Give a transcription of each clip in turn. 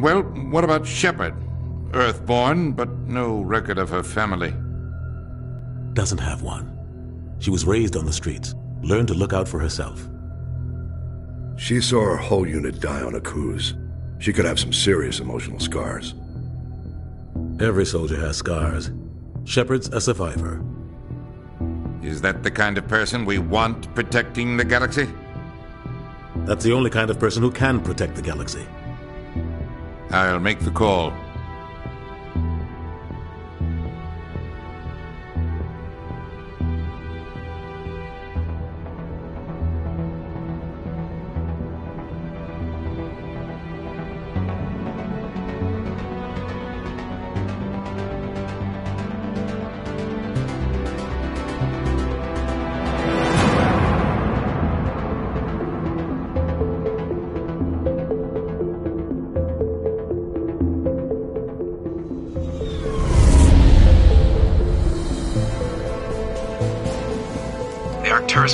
Well, what about Shepard? Earthborn, but no record of her family. Doesn't have one. She was raised on the streets, learned to look out for herself. She saw her whole unit die on a cruise. She could have some serious emotional scars. Every soldier has scars. Shepard's a survivor. Is that the kind of person we want protecting the galaxy? That's the only kind of person who can protect the galaxy. I'll make the call.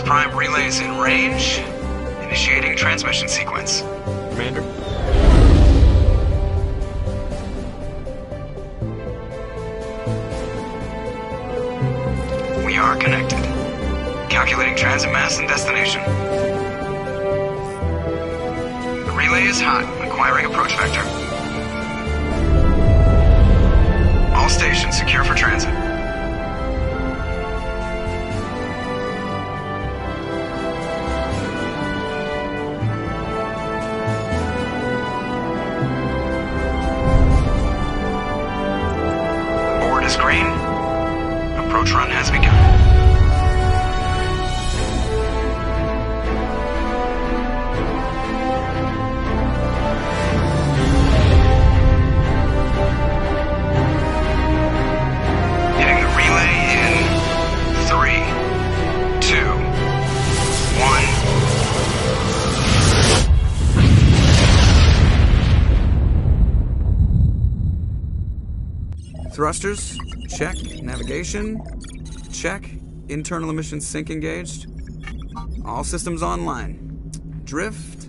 Prime relays in range. Initiating transmission sequence. Commander? We are connected. Calculating transit mass and destination. The relay is hot, acquiring approach vector. All stations secure for transit. Green. Approach run has begun. Hitting the relay in 3, 2, 1. Thrusters, check. Navigation, check. Internal emission sync engaged. All systems online. Drift,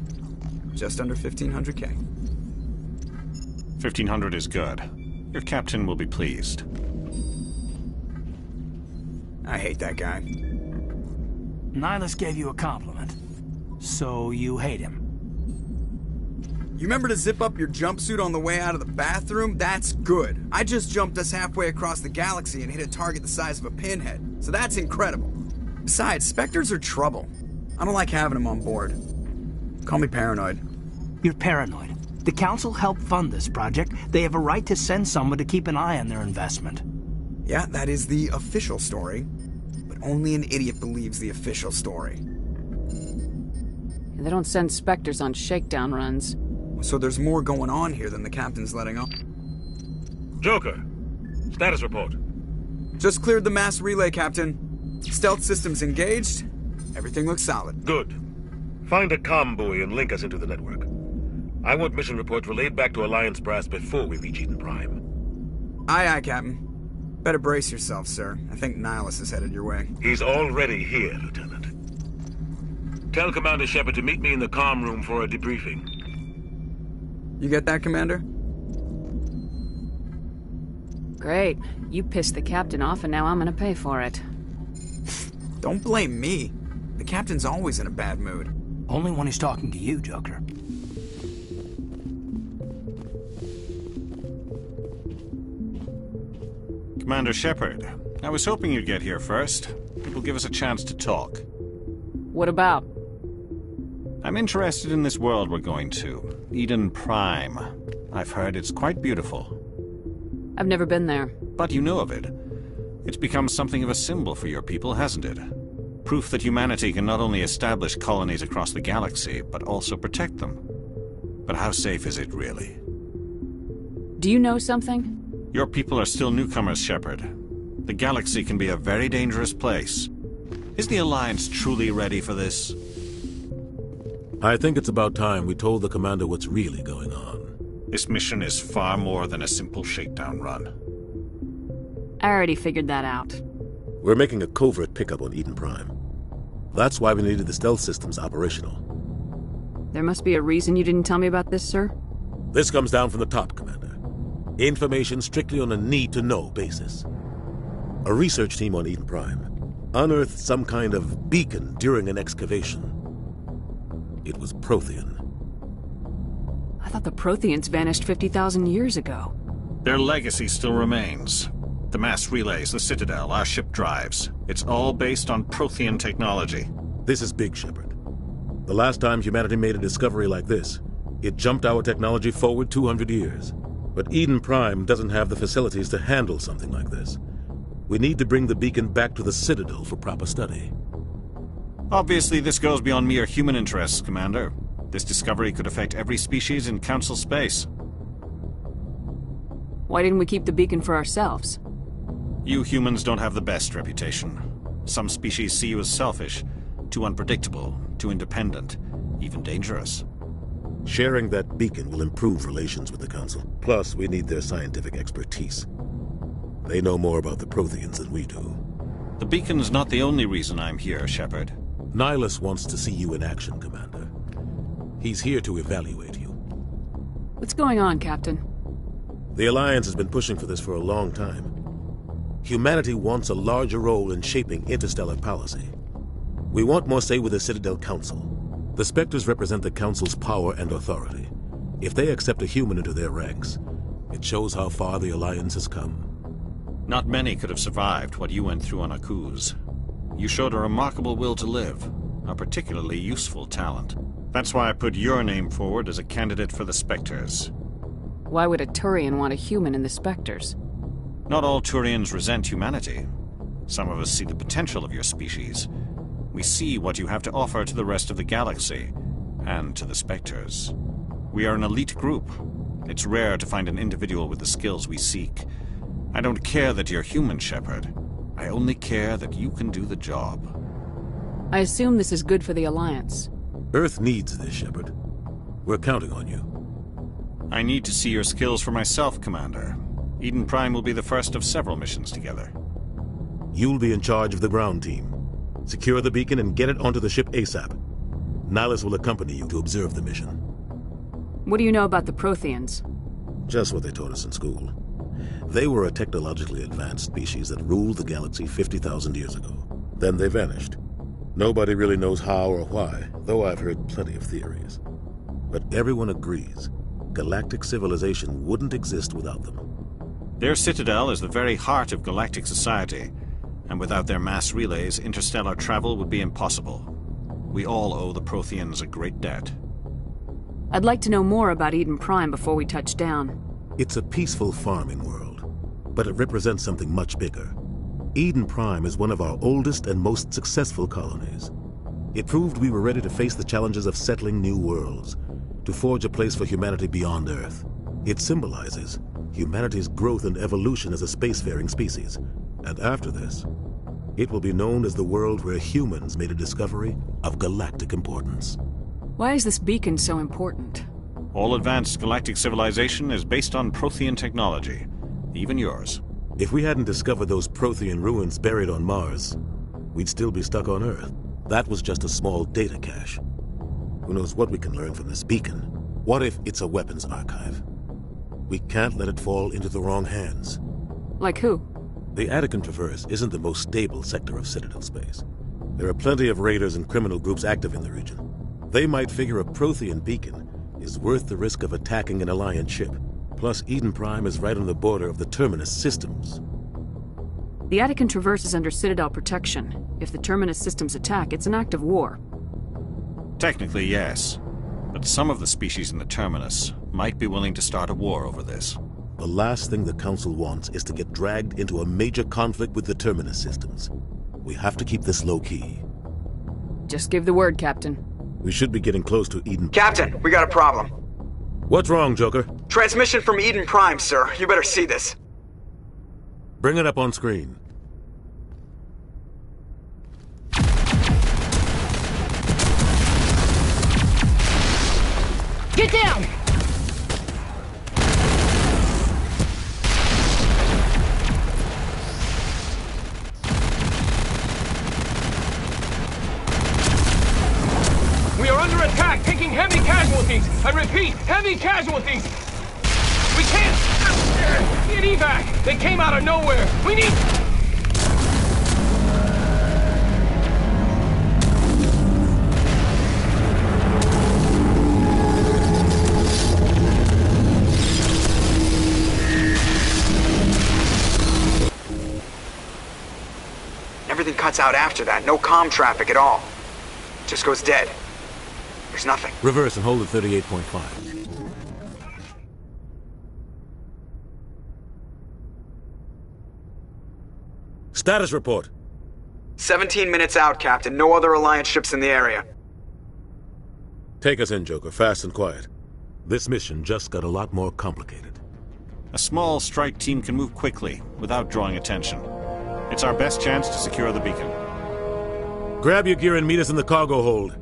just under 1500K. 1500 is good. Your captain will be pleased. I hate that guy. Nihilus gave you a compliment. So you hate him. You remember to zip up your jumpsuit on the way out of the bathroom? That's good. I just jumped us halfway across the galaxy and hit a target the size of a pinhead, so that's incredible. Besides, Spectres are trouble. I don't like having them on board. Call me paranoid. You're paranoid. The Council helped fund this project. They have a right to send someone to keep an eye on their investment. Yeah, that is the official story. But only an idiot believes the official story. They don't send Spectres on shakedown runs. So there's more going on here than the captain's letting on. Joker, status report. Just cleared the mass relay, Captain. Stealth systems engaged. Everything looks solid. Good. Find a comm buoy and link us into the network. I want mission reports relayed back to Alliance brass before we reach Eden Prime. Aye, aye, Captain. Better brace yourself, sir. I think Nihilus is headed your way. He's already here, Lieutenant. Tell Commander Shepard to meet me in the comm room for a debriefing. You get that, Commander? Great. You pissed the captain off and now I'm gonna pay for it. Don't blame me. The captain's always in a bad mood. Only when he's talking to you, Joker. Commander Shepard, I was hoping you'd get here first. It will give us a chance to talk. What about? I'm interested in this world we're going to, Eden Prime. I've heard it's quite beautiful. I've never been there. But you know of it. It's become something of a symbol for your people, hasn't it? Proof that humanity can not only establish colonies across the galaxy, but also protect them. But how safe is it, really? Do you know something? Your people are still newcomers, Shepard. The galaxy can be a very dangerous place. Is the Alliance truly ready for this? I think it's about time we told the Commander what's really going on. This mission is far more than a simple shakedown run. I already figured that out. We're making a covert pickup on Eden Prime. That's why we needed the stealth systems operational. There must be a reason you didn't tell me about this, sir? This comes down from the top, Commander. Information strictly on a need-to-know basis. A research team on Eden Prime unearthed some kind of beacon during an excavation. It was Prothean. I thought the Protheans vanished 50,000 years ago. Their legacy still remains. The mass relays, the Citadel, our ship drives. It's all based on Prothean technology. This is big, Shepard. The last time humanity made a discovery like this, it jumped our technology forward 200 years. But Eden Prime doesn't have the facilities to handle something like this. We need to bring the beacon back to the Citadel for proper study. Obviously, this goes beyond mere human interests, Commander. This discovery could affect every species in Council space. Why didn't we keep the beacon for ourselves? You humans don't have the best reputation. Some species see you as selfish, too unpredictable, too independent, even dangerous. Sharing that beacon will improve relations with the Council. Plus, we need their scientific expertise. They know more about the Protheans than we do. The beacon's not the only reason I'm here, Shepard. Nihilus wants to see you in action, Commander. He's here to evaluate you. What's going on, Captain? The Alliance has been pushing for this for a long time. Humanity wants a larger role in shaping interstellar policy. We want more say with the Citadel Council. The Spectres represent the Council's power and authority. If they accept a human into their ranks, it shows how far the Alliance has come. Not many could have survived what you went through on Akuz. You showed a remarkable will to live, a particularly useful talent. That's why I put your name forward as a candidate for the Spectres. Why would a Turian want a human in the Spectres? Not all Turians resent humanity. Some of us see the potential of your species. We see what you have to offer to the rest of the galaxy, and to the Spectres. We are an elite group. It's rare to find an individual with the skills we seek. I don't care that you're human, Shepard. I only care that you can do the job. I assume this is good for the Alliance. Earth needs this, Shepard. We're counting on you. I need to see your skills for myself, Commander. Eden Prime will be the first of several missions together. You'll be in charge of the ground team. Secure the beacon and get it onto the ship ASAP. Nihilus will accompany you to observe the mission. What do you know about the Protheans? Just what they taught us in school. They were a technologically advanced species that ruled the galaxy 50,000 years ago. Then they vanished. Nobody really knows how or why, though I've heard plenty of theories. But everyone agrees, galactic civilization wouldn't exist without them. Their citadel is the very heart of galactic society, and without their mass relays, interstellar travel would be impossible. We all owe the Protheans a great debt. I'd like to know more about Eden Prime before we touch down. It's a peaceful farming world, but it represents something much bigger. Eden Prime is one of our oldest and most successful colonies. It proved we were ready to face the challenges of settling new worlds, to forge a place for humanity beyond Earth. It symbolizes humanity's growth and evolution as a spacefaring species. And after this, it will be known as the world where humans made a discovery of galactic importance. Why is this beacon so important? All advanced galactic civilization is based on Prothean technology, even yours. If we hadn't discovered those Prothean ruins buried on Mars, we'd still be stuck on Earth. That was just a small data cache. Who knows what we can learn from this beacon? What if it's a weapons archive? We can't let it fall into the wrong hands. Like who? The Attican Traverse isn't the most stable sector of Citadel space. There are plenty of raiders and criminal groups active in the region. They might figure a Prothean beacon is worth the risk of attacking an Alliance ship. Plus, Eden Prime is right on the border of the Terminus systems. The Attican Traverse is under Citadel protection. If the Terminus systems attack, it's an act of war. Technically, yes. But some of the species in the Terminus might be willing to start a war over this. The last thing the Council wants is to get dragged into a major conflict with the Terminus systems. We have to keep this low-key. Just give the word, Captain. We should be getting close to Eden. Captain, we got a problem. What's wrong, Joker? Transmission from Eden Prime, sir. You better see this. Bring it up on screen. Get down! We are under attack, taking heavy casualties. I repeat, heavy casualties. can't! Get evac! They came out of nowhere! We need... Everything cuts out after that. No comm traffic at all. Just goes dead. There's nothing. Reverse and hold at 38.5. Status report. 17 minutes out, Captain. No other Alliance ships in the area. Take us in, Joker. Fast and quiet. This mission just got a lot more complicated. A small strike team can move quickly, without drawing attention. It's our best chance to secure the beacon. Grab your gear and meet us in the cargo hold.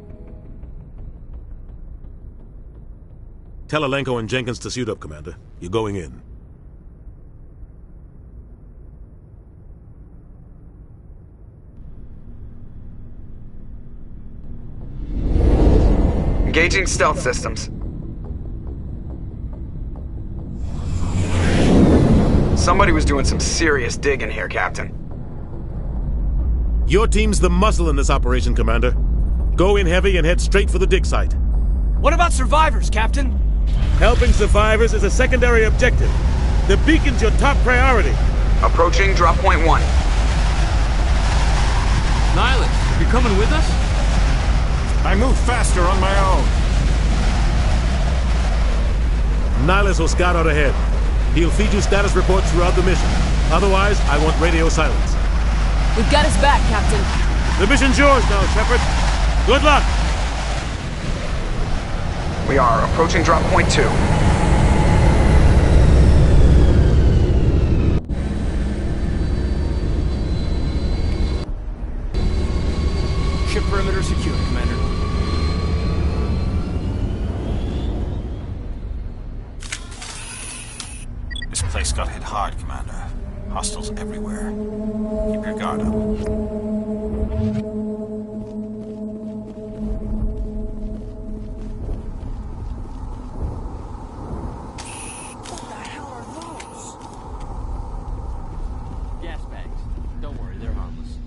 Tell Alenko and Jenkins to suit up, Commander. You're going in. Engaging stealth systems. Somebody was doing some serious digging here, Captain. Your team's the muscle in this operation, Commander. Go in heavy and head straight for the dig site. What about survivors, Captain? Helping survivors is a secondary objective. The beacon's your top priority. Approaching drop point 1. Nihilus, you coming with us? I move faster on my own. Nihilus will scout out ahead. He'll feed you status reports throughout the mission. Otherwise, I want radio silence. We've got his back, Captain. The mission's yours now, Shepard. Good luck! We are approaching drop point 2. Ship perimeter secure, Commander. This place got hit hard, Commander. Hostiles everywhere. Keep your guard up. Gas bags. Don't worry, they're harmless.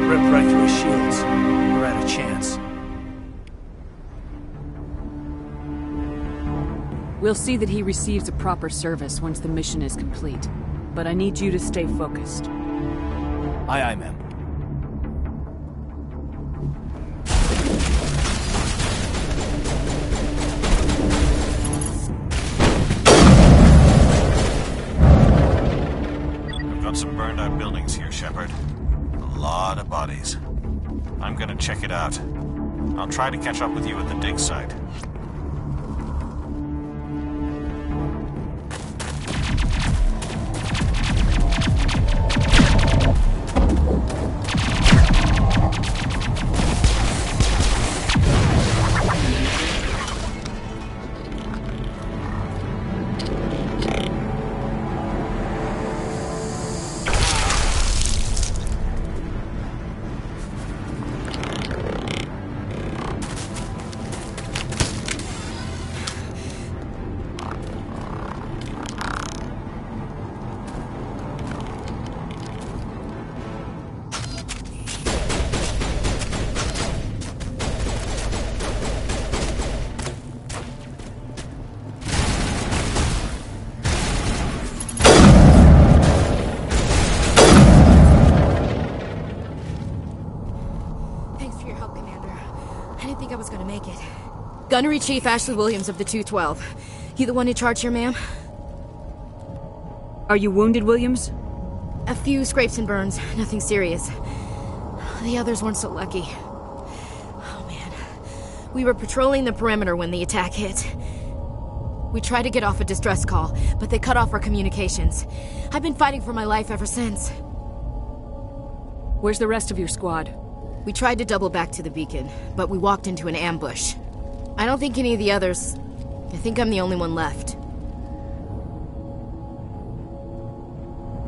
Ripped right through his shields. We're out of chance. We'll see that he receives a proper service once the mission is complete. But I need you to stay focused. Aye, aye, ma'am. We've got some burned out buildings here, Shepard. A lot of bodies. I'm gonna check it out. I'll try to catch up with you at the dig site. think I was gonna make it. Gunnery Chief Ashley Williams of the 212. You the one in charge here, ma'am? Are you wounded, Williams? A few scrapes and burns, nothing serious. The others weren't so lucky. Oh man. We were patrolling the perimeter when the attack hit. We tried to get off a distress call, but they cut off our communications. I've been fighting for my life ever since. Where's the rest of your squad? We tried to double back to the beacon, but we walked into an ambush. I don't think any of the others... I think I'm the only one left.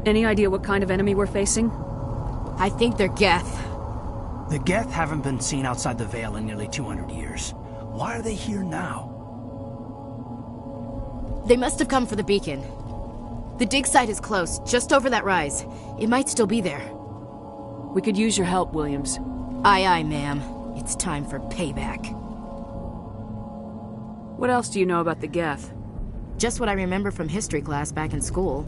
Any idea what kind of enemy we're facing? I think they're Geth. The Geth haven't been seen outside the Veil in nearly 200 years. Why are they here now? They must have come for the beacon. The dig site is close, just over that rise. It might still be there. We could use your help, Williams. Aye, aye, ma'am. It's time for payback. What else do you know about the Geth? Just what I remember from history class back in school.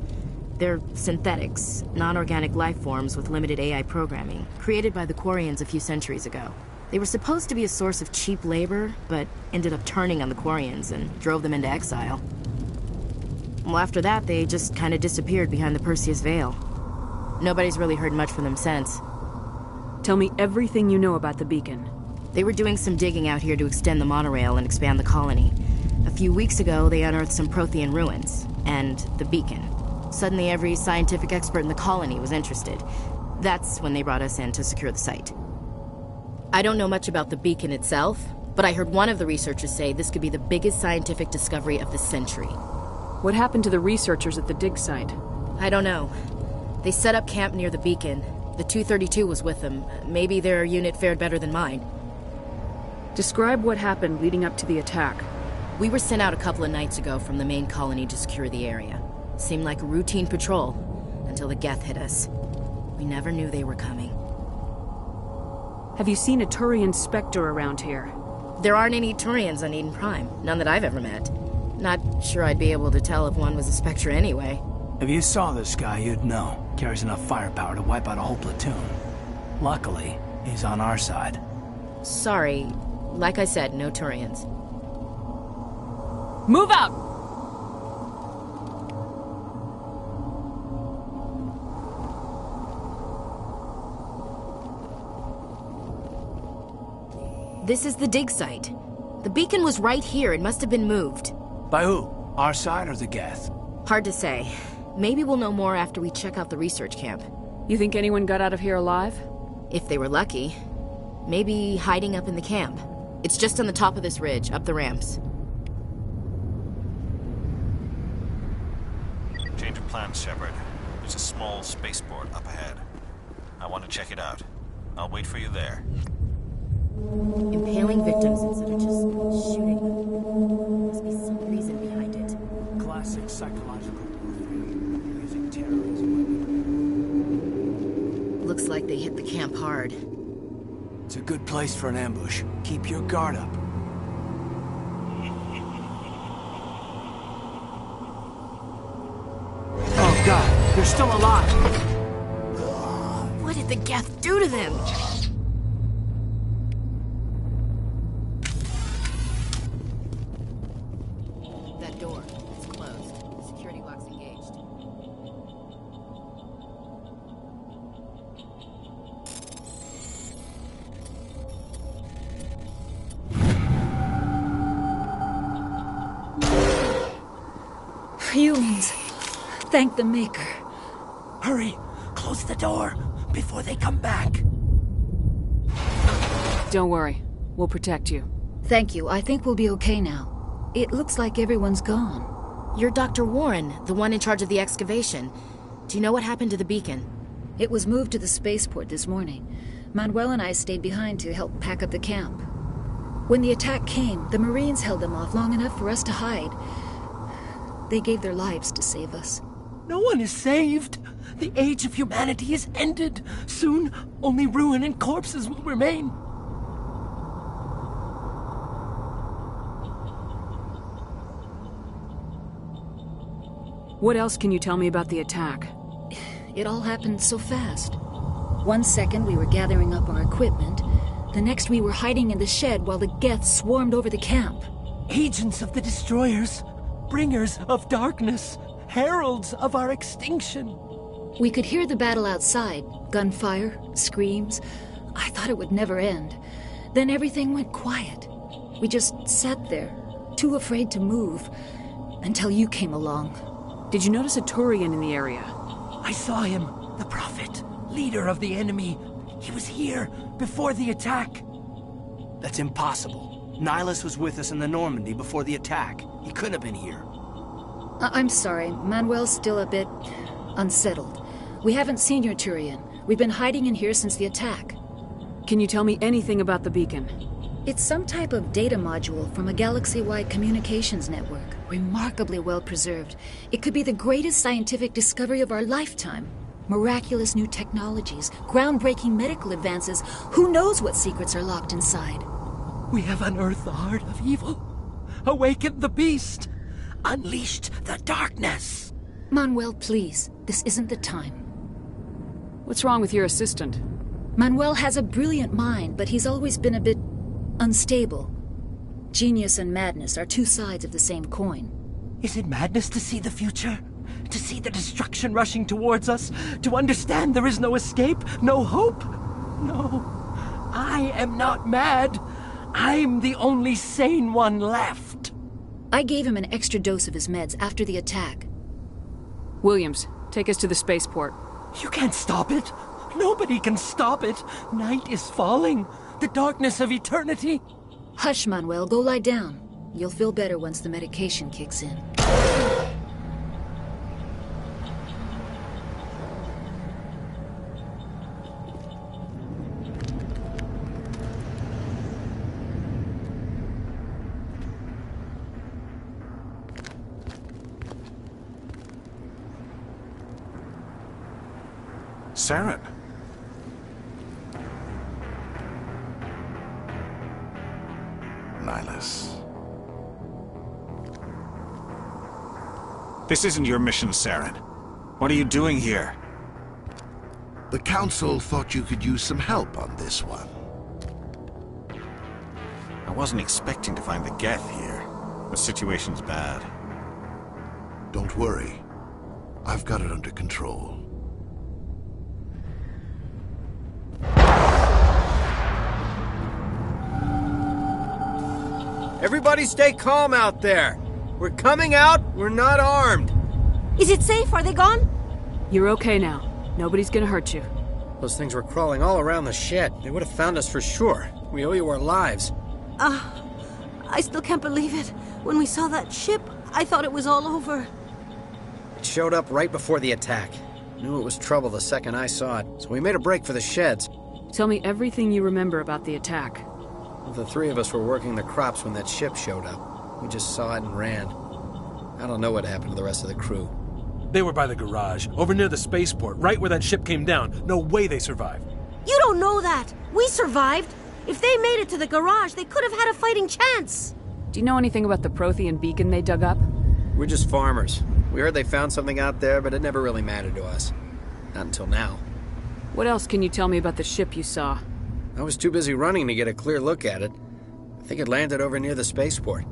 They're synthetics, non-organic life forms with limited AI programming, created by the Quarians a few centuries ago. They were supposed to be a source of cheap labor, but ended up turning on the Quarians and drove them into exile. Well, after that, they just kind of disappeared behind the Perseus Veil. Nobody's really heard much from them since. Tell me everything you know about the beacon. They were doing some digging out here to extend the monorail and expand the colony. A few weeks ago, they unearthed some Prothean ruins, and the beacon. Suddenly, every scientific expert in the colony was interested. That's when they brought us in to secure the site. I don't know much about the beacon itself, but I heard one of the researchers say this could be the biggest scientific discovery of the century. What happened to the researchers at the dig site? I don't know. They set up camp near the beacon. The 232 was with them. Maybe their unit fared better than mine. Describe what happened leading up to the attack. We were sent out a couple of nights ago from the main colony to secure the area. Seemed like a routine patrol, until the Geth hit us. We never knew they were coming. Have you seen a Turian Spectre around here? There aren't any Turians on Eden Prime. None that I've ever met. Not sure I'd be able to tell if one was a Spectre anyway. If you saw this guy, you'd know. Carries enough firepower to wipe out a whole platoon. Luckily, he's on our side. Sorry. Like I said, no Turians. Move out! This is the dig site. The beacon was right here. It must have been moved. By who? Our side or the Geth? Hard to say. Maybe we'll know more after we check out the research camp. You think anyone got out of here alive? If they were lucky. Maybe hiding up in the camp. It's just on the top of this ridge, up the ramps. Change of plans, Shepard. There's a small spaceport up ahead. I want to check it out. I'll wait for you there. Impaling victims instead of just shooting them. Must be some reason behind it. Classic psychological warfare. Using terrorism. Looks like they hit the camp hard. It's a good place for an ambush. Keep your guard up. Oh God, they're still alive! What did the Geth do to them? That door, it's closed. Security lock's engaged. Humans. Thank the Maker. Hurry! Close the door before they come back. Don't worry. We'll protect you. Thank you. I think we'll be okay now. It looks like everyone's gone. You're Dr. Warren, the one in charge of the excavation. Do you know what happened to the beacon? It was moved to the spaceport this morning. Manuel and I stayed behind to help pack up the camp. When the attack came, the Marines held them off long enough for us to hide. They gave their lives to save us. No one is saved. The age of humanity is ended. Soon, only ruin and corpses will remain. What else can you tell me about the attack? It all happened so fast. 1 second we were gathering up our equipment. The next we were hiding in the shed while the Geth swarmed over the camp. Agents of the destroyers, bringers of darkness, heralds of our extinction. We could hear the battle outside. Gunfire, screams. I thought it would never end. Then everything went quiet. We just sat there, too afraid to move, until you came along. Did you notice a Turian in the area? I saw him, the Prophet, leader of the enemy. He was here before the attack. That's impossible. Nihilus was with us in the Normandy before the attack. He couldn't have been here. I'm sorry. Manuel's still a bit unsettled. We haven't seen your Turian. We've been hiding in here since the attack. Can you tell me anything about the beacon? It's some type of data module from a galaxy-wide communications network. Remarkably well preserved. It could be the greatest scientific discovery of our lifetime. Miraculous new technologies, groundbreaking medical advances. Who knows what secrets are locked inside? We have unearthed the heart of evil, awakened the beast, unleashed the darkness. Manuel, please. This isn't the time. What's wrong with your assistant? Manuel has a brilliant mind, but he's always been a bit unstable. Genius and madness are two sides of the same coin. Is it madness to see the future? To see the destruction rushing towards us? To understand there is no escape? No hope? No. I am not mad. I'm the only sane one left. I gave him an extra dose of his meds after the attack. Williams, take us to the spaceport. You can't stop it. Nobody can stop it. Night is falling. The darkness of eternity. Hush, Manuel. Go lie down. You'll feel better once the medication kicks in. Saren. Nihilus. This isn't your mission, Saren. What are you doing here? The Council thought you could use some help on this one. I wasn't expecting to find the Geth here. The situation's bad. Don't worry. I've got it under control. Everybody stay calm out there. We're coming out, we're not armed. Is it safe? Are they gone? You're okay now. Nobody's gonna hurt you. Those things were crawling all around the shed. They would have found us for sure. We owe you our lives. I still can't believe it. When we saw that ship, I thought it was all over. It showed up right before the attack. Knew it was trouble the second I saw it, so we made a break for the sheds. Tell me everything you remember about the attack. The three of us were working the crops when that ship showed up. We just saw it and ran. I don't know what happened to the rest of the crew. They were by the garage, over near the spaceport, right where that ship came down. No way they survived. You don't know that. We survived. If they made it to the garage, they could have had a fighting chance. Do you know anything about the Prothean beacon they dug up? We're just farmers. We heard they found something out there, but it never really mattered to us. Not until now. What else can you tell me about the ship you saw? I was too busy running to get a clear look at it. I think it landed over near the spaceport.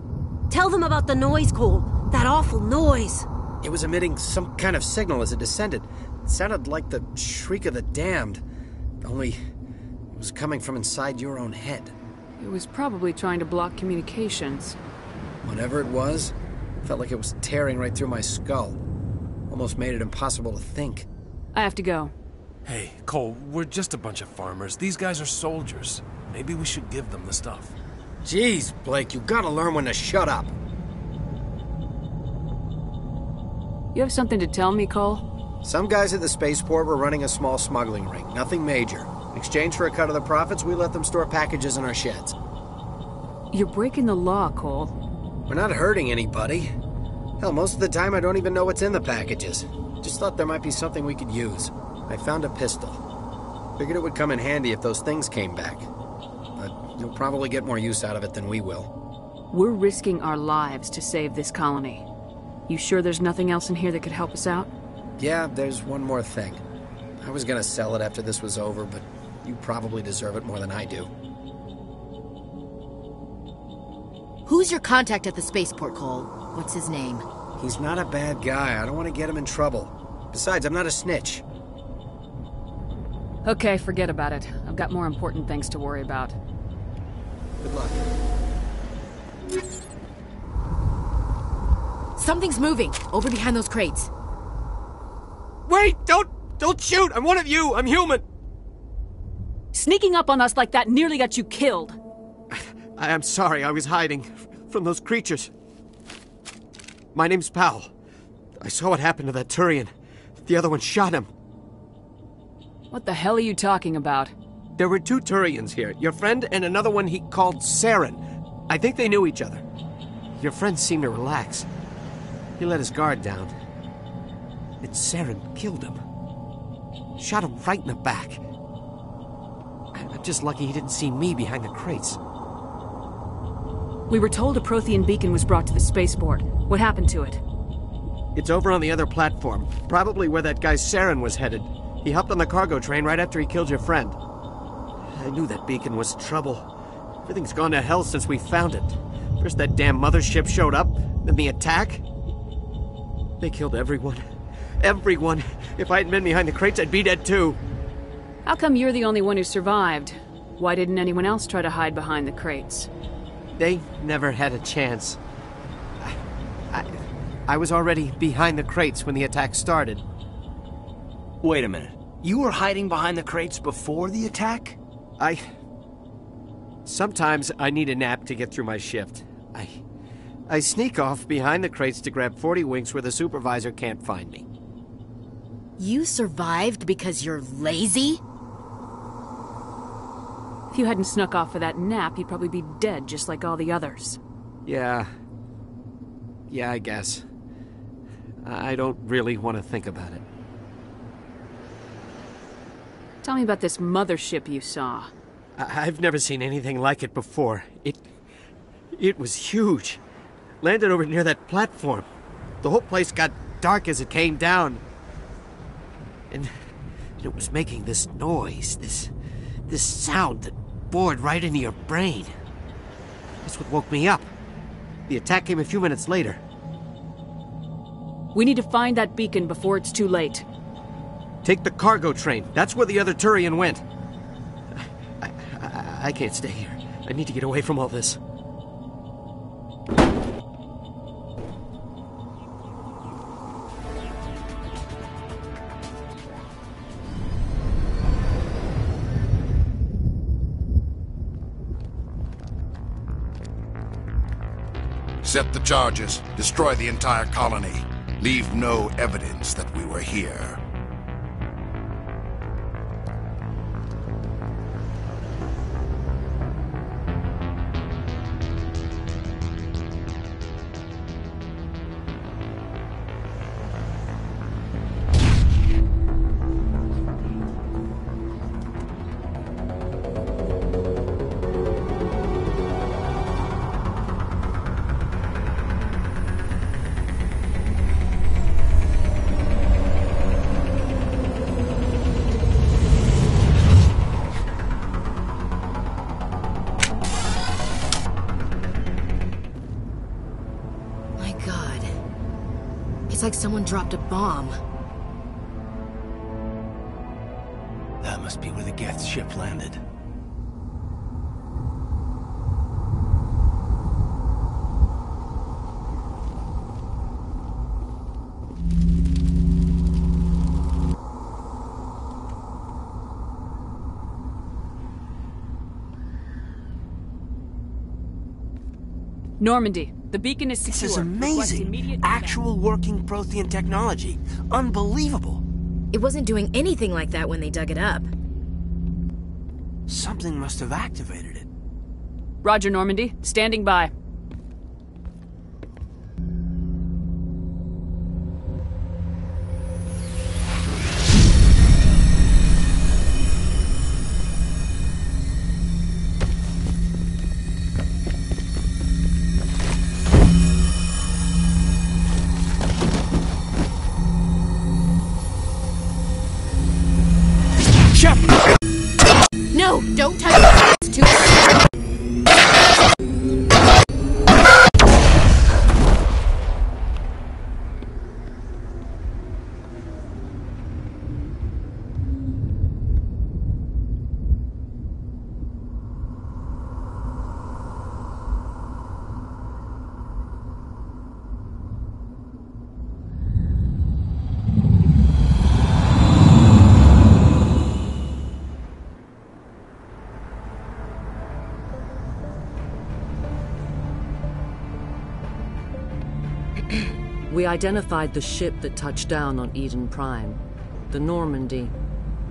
Tell them about the noise, Cole. That awful noise. It was emitting some kind of signal as it descended. It sounded like the shriek of the damned. Only it was coming from inside your own head. It was probably trying to block communications. Whatever it was, felt like it was tearing right through my skull. Almost made it impossible to think. I have to go. Hey, Cole, we're just a bunch of farmers. These guys are soldiers. Maybe we should give them the stuff. Jeez, Blake, you gotta learn when to shut up. You have something to tell me, Cole? Some guys at the spaceport were running a small smuggling ring, nothing major. In exchange for a cut of the profits, we let them store packages in our sheds. You're breaking the law, Cole. We're not hurting anybody. Hell, most of the time I don't even know what's in the packages. Just thought there might be something we could use. I found a pistol. Figured it would come in handy if those things came back. But you'll probably get more use out of it than we will. We're risking our lives to save this colony. You sure there's nothing else in here that could help us out? Yeah, there's one more thing. I was gonna sell it after this was over, but you probably deserve it more than I do. Who's your contact at the spaceport, Cole? What's his name? He's not a bad guy. I don't want to get him in trouble. Besides, I'm not a snitch. Okay, forget about it. I've got more important things to worry about. Good luck. Something's moving, over behind those crates. Wait! Don't shoot! I'm one of you! I'm human! Sneaking up on us like that nearly got you killed. I'm sorry, I was hiding from those creatures. My name's Powell. I saw what happened to that Turian. The other one shot him. What the hell are you talking about? There were 2 Turians here. Your friend and another one he called Saren. I think they knew each other. Your friend seemed to relax. He let his guard down. And Saren killed him. Shot him right in the back. I'm just lucky he didn't see me behind the crates. We were told a Prothean beacon was brought to the spaceport. What happened to it? It's over on the other platform. Probably where that guy Saren was headed. He hopped on the cargo train right after he killed your friend. I knew that beacon was trouble. Everything's gone to hell since we found it. First that damn mothership showed up, then the attack. They killed everyone. Everyone. If I hadn't been behind the crates, I'd be dead too. How come you're the only one who survived? Why didn't anyone else try to hide behind the crates? They never had a chance. I was already behind the crates when the attack started. Wait a minute. You were hiding behind the crates before the attack? Sometimes I need a nap to get through my shift. I sneak off behind the crates to grab 40 winks where the supervisor can't find me. You survived because you're lazy? If you hadn't snuck off for that nap, you'd probably be dead just like all the others. Yeah, I guess. I don't really want to think about it. Tell me about this mothership you saw. I've never seen anything like it before. It was huge. Landed over near that platform. The whole place got dark as it came down. And it was making this noise, this sound that bored right into your brain. That's what woke me up. The attack came a few minutes later. We need to find that beacon before it's too late. Take the cargo train. That's where the other Turian went. I can't stay here. I need to get away from all this. Set the charges. Destroy the entire colony. Leave no evidence that we were here. It's like someone dropped a bomb. That must be where the Geth ship landed. Normandy, the beacon is secure. This is amazing. Actual working Prothean technology. Unbelievable. It wasn't doing anything like that when they dug it up. Something must have activated it. Roger, Normandy. Standing by. Shep! No, don't touch it. It's too identified the ship that touched down on Eden Prime, the Normandy,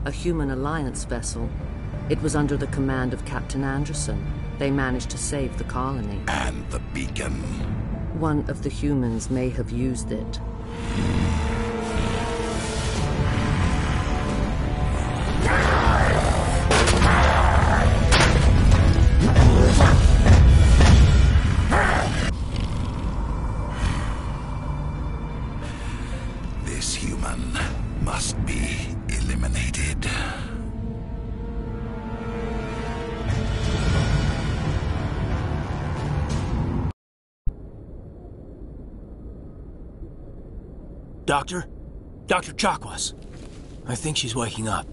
a human alliance vessel. It was under the command of Captain Anderson. They managed to save the colony. And the beacon. One of the humans may have used it. This human must be eliminated. Doctor? Dr. Chakwas. I think she's waking up.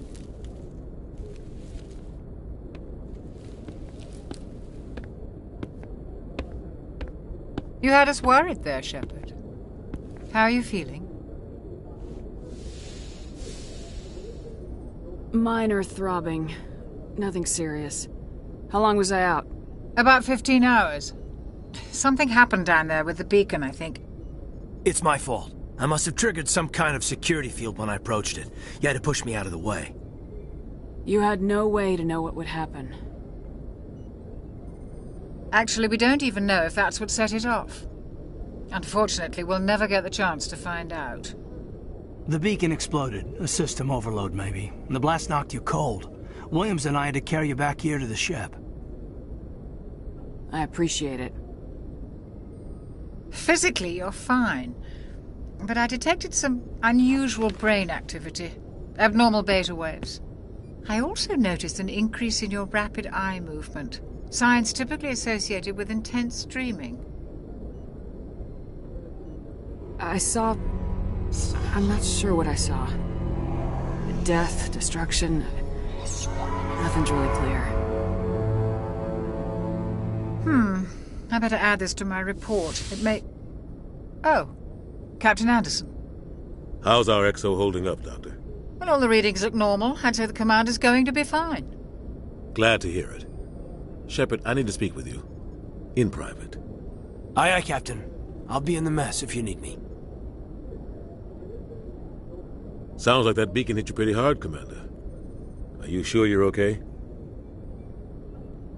You had us worried there, Shepard. How are you feeling? Minor throbbing. Nothing serious. How long was I out? About 15 hours. Something happened down there with the beacon, I think. It's my fault. I must have triggered some kind of security field when I approached it. You had to push me out of the way. You had no way to know what would happen. Actually, we don't even know if that's what set it off. Unfortunately, we'll never get the chance to find out. The beacon exploded. A system overload, maybe. And the blast knocked you cold. Williams and I had to carry you back here to the Shep. I appreciate it. Physically, you're fine. But I detected some unusual brain activity. Abnormal beta waves. I also noticed an increase in your rapid eye movement. Signs typically associated with intense dreaming. I saw... I'm not sure what I saw. Death, destruction... Nothing's really clear. I better add this to my report. It may... Oh, Captain Anderson. How's our XO holding up, Doctor? Well, all the readings look normal. I'd say the commander's going to be fine. Glad to hear it. Shepard, I need to speak with you. In private. Aye, aye, Captain. I'll be in the mess if you need me. Sounds like that beacon hit you pretty hard, Commander. Are you sure you're okay?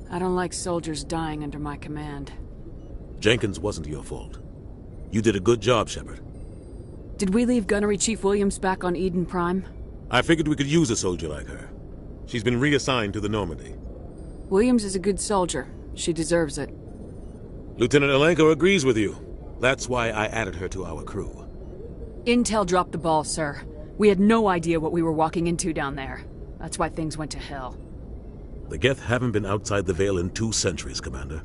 I don't like soldiers dying under my command. Jenkins wasn't your fault. You did a good job, Shepard. Did we leave Gunnery Chief Williams back on Eden Prime? I figured we could use a soldier like her. She's been reassigned to the Normandy. Williams is a good soldier. She deserves it. Lieutenant Alenko agrees with you. That's why I added her to our crew. Intel dropped the ball, sir. We had no idea what we were walking into down there. That's why things went to hell. The Geth haven't been outside the Veil in 2 centuries, Commander.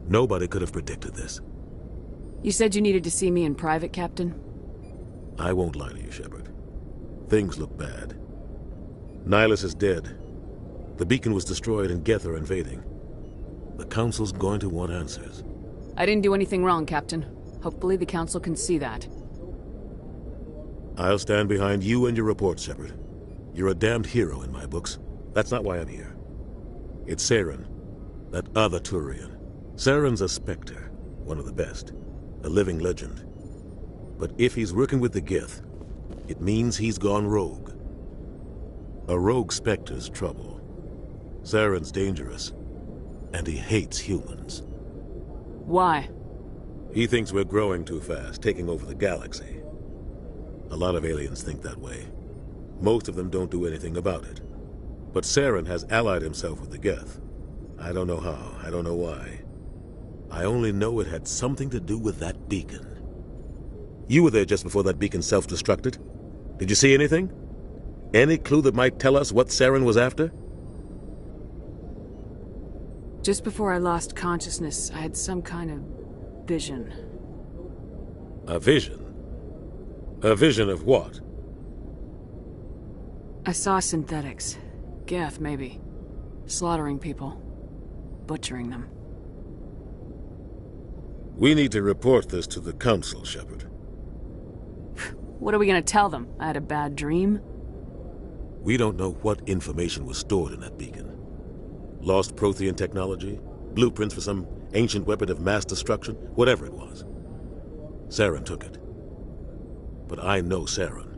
Nobody could have predicted this. You said you needed to see me in private, Captain? I won't lie to you, Shepard. Things look bad. Nihilus is dead. The beacon was destroyed and Geth are invading. The Council's going to want answers. I didn't do anything wrong, Captain. Hopefully the Council can see that. I'll stand behind you and your report, Shepard. You're a damned hero in my books. That's not why I'm here. It's Saren, that other Turian. Saren's a Spectre, one of the best. A living legend. But if he's working with the Geth, it means he's gone rogue. A rogue Spectre's trouble. Saren's dangerous, and he hates humans. Why? He thinks we're growing too fast, taking over the galaxy. A lot of aliens think that way. Most of them don't do anything about it. But Saren has allied himself with the Geth. I don't know how, I don't know why. I only know it had something to do with that beacon. You were there just before that beacon self-destructed. Did you see anything? Any clue that might tell us what Saren was after? Just before I lost consciousness, I had some kind of vision. A vision? A vision of what? I saw synthetics. Geth, maybe. Slaughtering people. Butchering them. We need to report this to the Council, Shepard. What are we gonna tell them? I had a bad dream? We don't know what information was stored in that beacon. Lost Prothean technology? Blueprints for some ancient weapon of mass destruction? Whatever it was. Saren took it. But I know Saren.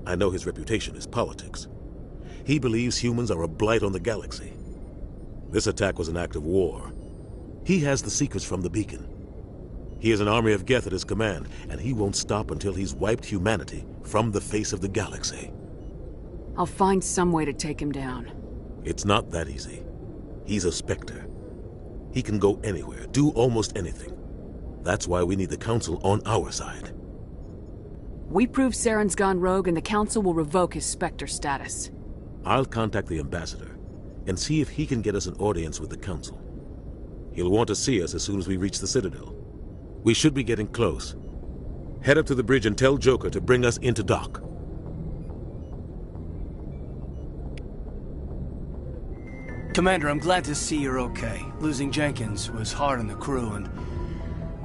I know his reputation is politics. He believes humans are a blight on the galaxy. This attack was an act of war. He has the secrets from the beacon. He has an army of Geth at his command, and he won't stop until he's wiped humanity from the face of the galaxy. I'll find some way to take him down. It's not that easy. He's a Spectre. He can go anywhere, do almost anything. That's why we need the Council on our side. We prove Saren's gone rogue and the Council will revoke his Spectre status. I'll contact the Ambassador and see if he can get us an audience with the Council. He'll want to see us as soon as we reach the Citadel. We should be getting close. Head up to the bridge and tell Joker to bring us into dock. Commander, I'm glad to see you're okay. Losing Jenkins was hard on the crew, and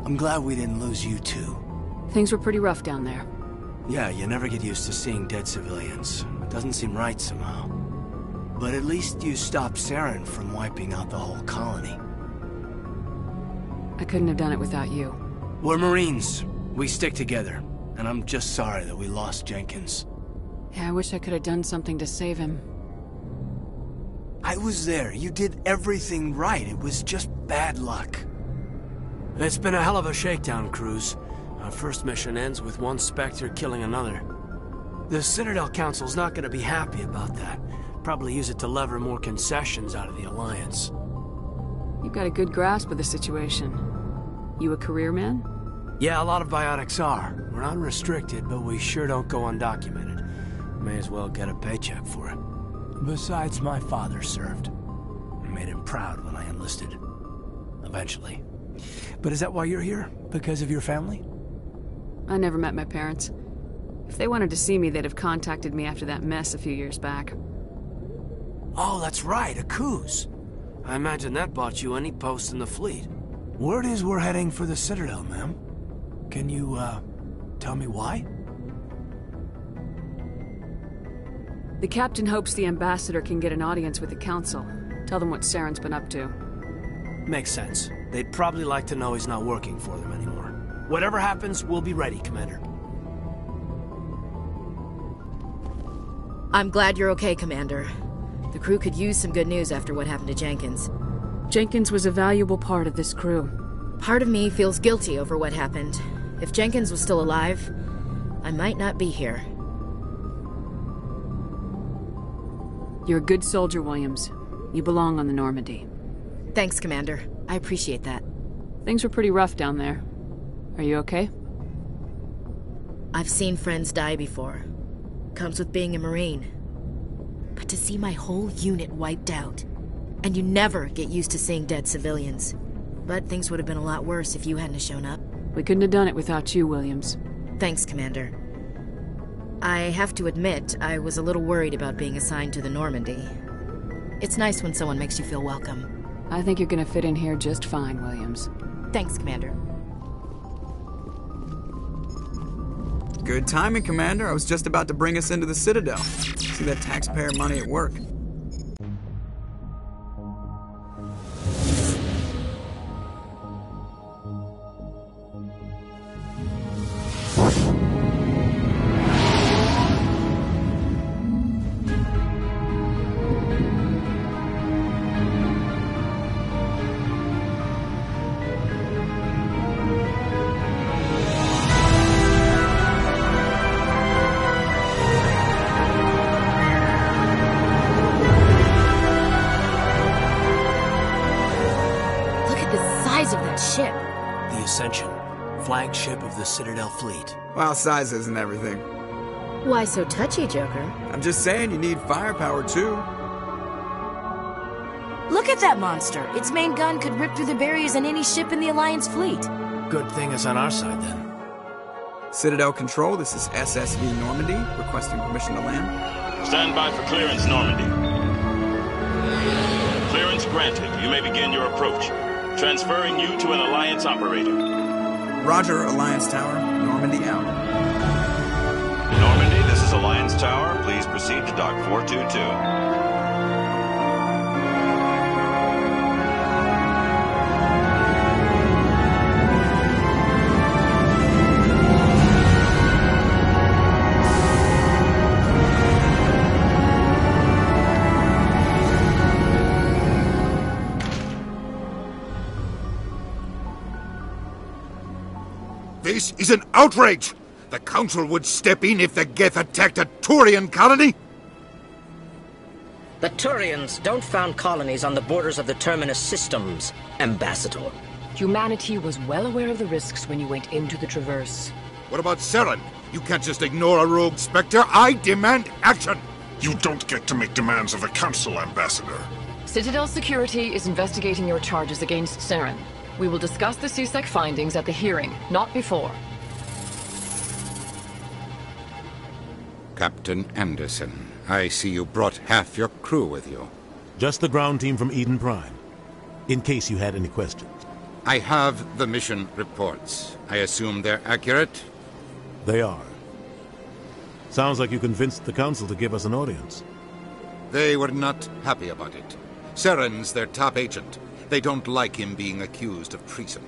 I'm glad we didn't lose you too. Things were pretty rough down there. Yeah, you never get used to seeing dead civilians. It doesn't seem right somehow. But at least you stopped Saren from wiping out the whole colony. I couldn't have done it without you. We're Marines. We stick together. And I'm just sorry that we lost Jenkins. Yeah, I wish I could have done something to save him. I was there. You did everything right. It was just bad luck. It's been a hell of a shakedown, Cruz. Our first mission ends with one Spectre killing another. The Citadel Council's not gonna be happy about that. Probably use it to lever more concessions out of the Alliance. You've got a good grasp of the situation. You a career man? Yeah, a lot of biotics are. We're not restricted, but we sure don't go undocumented. May as well get a paycheck for it. Besides, my father served. I made him proud when I enlisted. Eventually. But is that why you're here? Because of your family? I never met my parents. If they wanted to see me, they'd have contacted me after that mess a few years back. Oh, that's right, a Coos. I imagine that bought you any post in the fleet. Word is we're heading for the Citadel, ma'am. Can you, tell me why? The captain hopes the Ambassador can get an audience with the Council. Tell them what Saren's been up to. Makes sense. They'd probably like to know he's not working for them anymore. Whatever happens, we'll be ready, Commander. I'm glad you're okay, Commander. The crew could use some good news after what happened to Jenkins. Jenkins was a valuable part of this crew. Part of me feels guilty over what happened. If Jenkins was still alive, I might not be here. You're a good soldier, Williams. You belong on the Normandy. Thanks, Commander. I appreciate that. Things were pretty rough down there. Are you okay? I've seen friends die before. Comes with being a Marine. But to see my whole unit wiped out, and you never get used to seeing dead civilians. But things would have been a lot worse if you hadn't shown up. We couldn't have done it without you, Williams. Thanks, Commander. I have to admit, I was a little worried about being assigned to the Normandy. It's nice when someone makes you feel welcome. I think you're gonna fit in here just fine, Williams. Thanks, Commander. Good timing, Commander. I was just about to bring us into the Citadel. See that taxpayer money at work. Flagship of the Citadel fleet. Well, size isn't everything. Why so touchy, Joker? I'm just saying you need firepower, too. Look at that monster! Its main gun could rip through the barriers in any ship in the Alliance fleet. Good thing it's on our side, then. Citadel Control, this is SSV Normandy, requesting permission to land. Stand by for clearance, Normandy. Clearance granted. You may begin your approach. Transferring you to an Alliance operator. Roger, Alliance Tower. Normandy out. Normandy, this is Alliance Tower. Please proceed to Dock 422. This is an outrage! The Council would step in if the Geth attacked a Turian colony? The Turians don't found colonies on the borders of the Terminus systems, Ambassador. Humanity was well aware of the risks when you went into the Traverse. What about Saren? You can't just ignore a rogue Spectre. I demand action! You don't get to make demands of the Council, Ambassador. Citadel Security is investigating your charges against Saren. We will discuss the CSEC findings at the hearing, not before. Captain Anderson, I see you brought half your crew with you. Just the ground team from Eden Prime, in case you had any questions. I have the mission reports. I assume they're accurate? They are. Sounds like you convinced the Council to give us an audience. They were not happy about it. Saren's their top agent. They don't like him being accused of treason.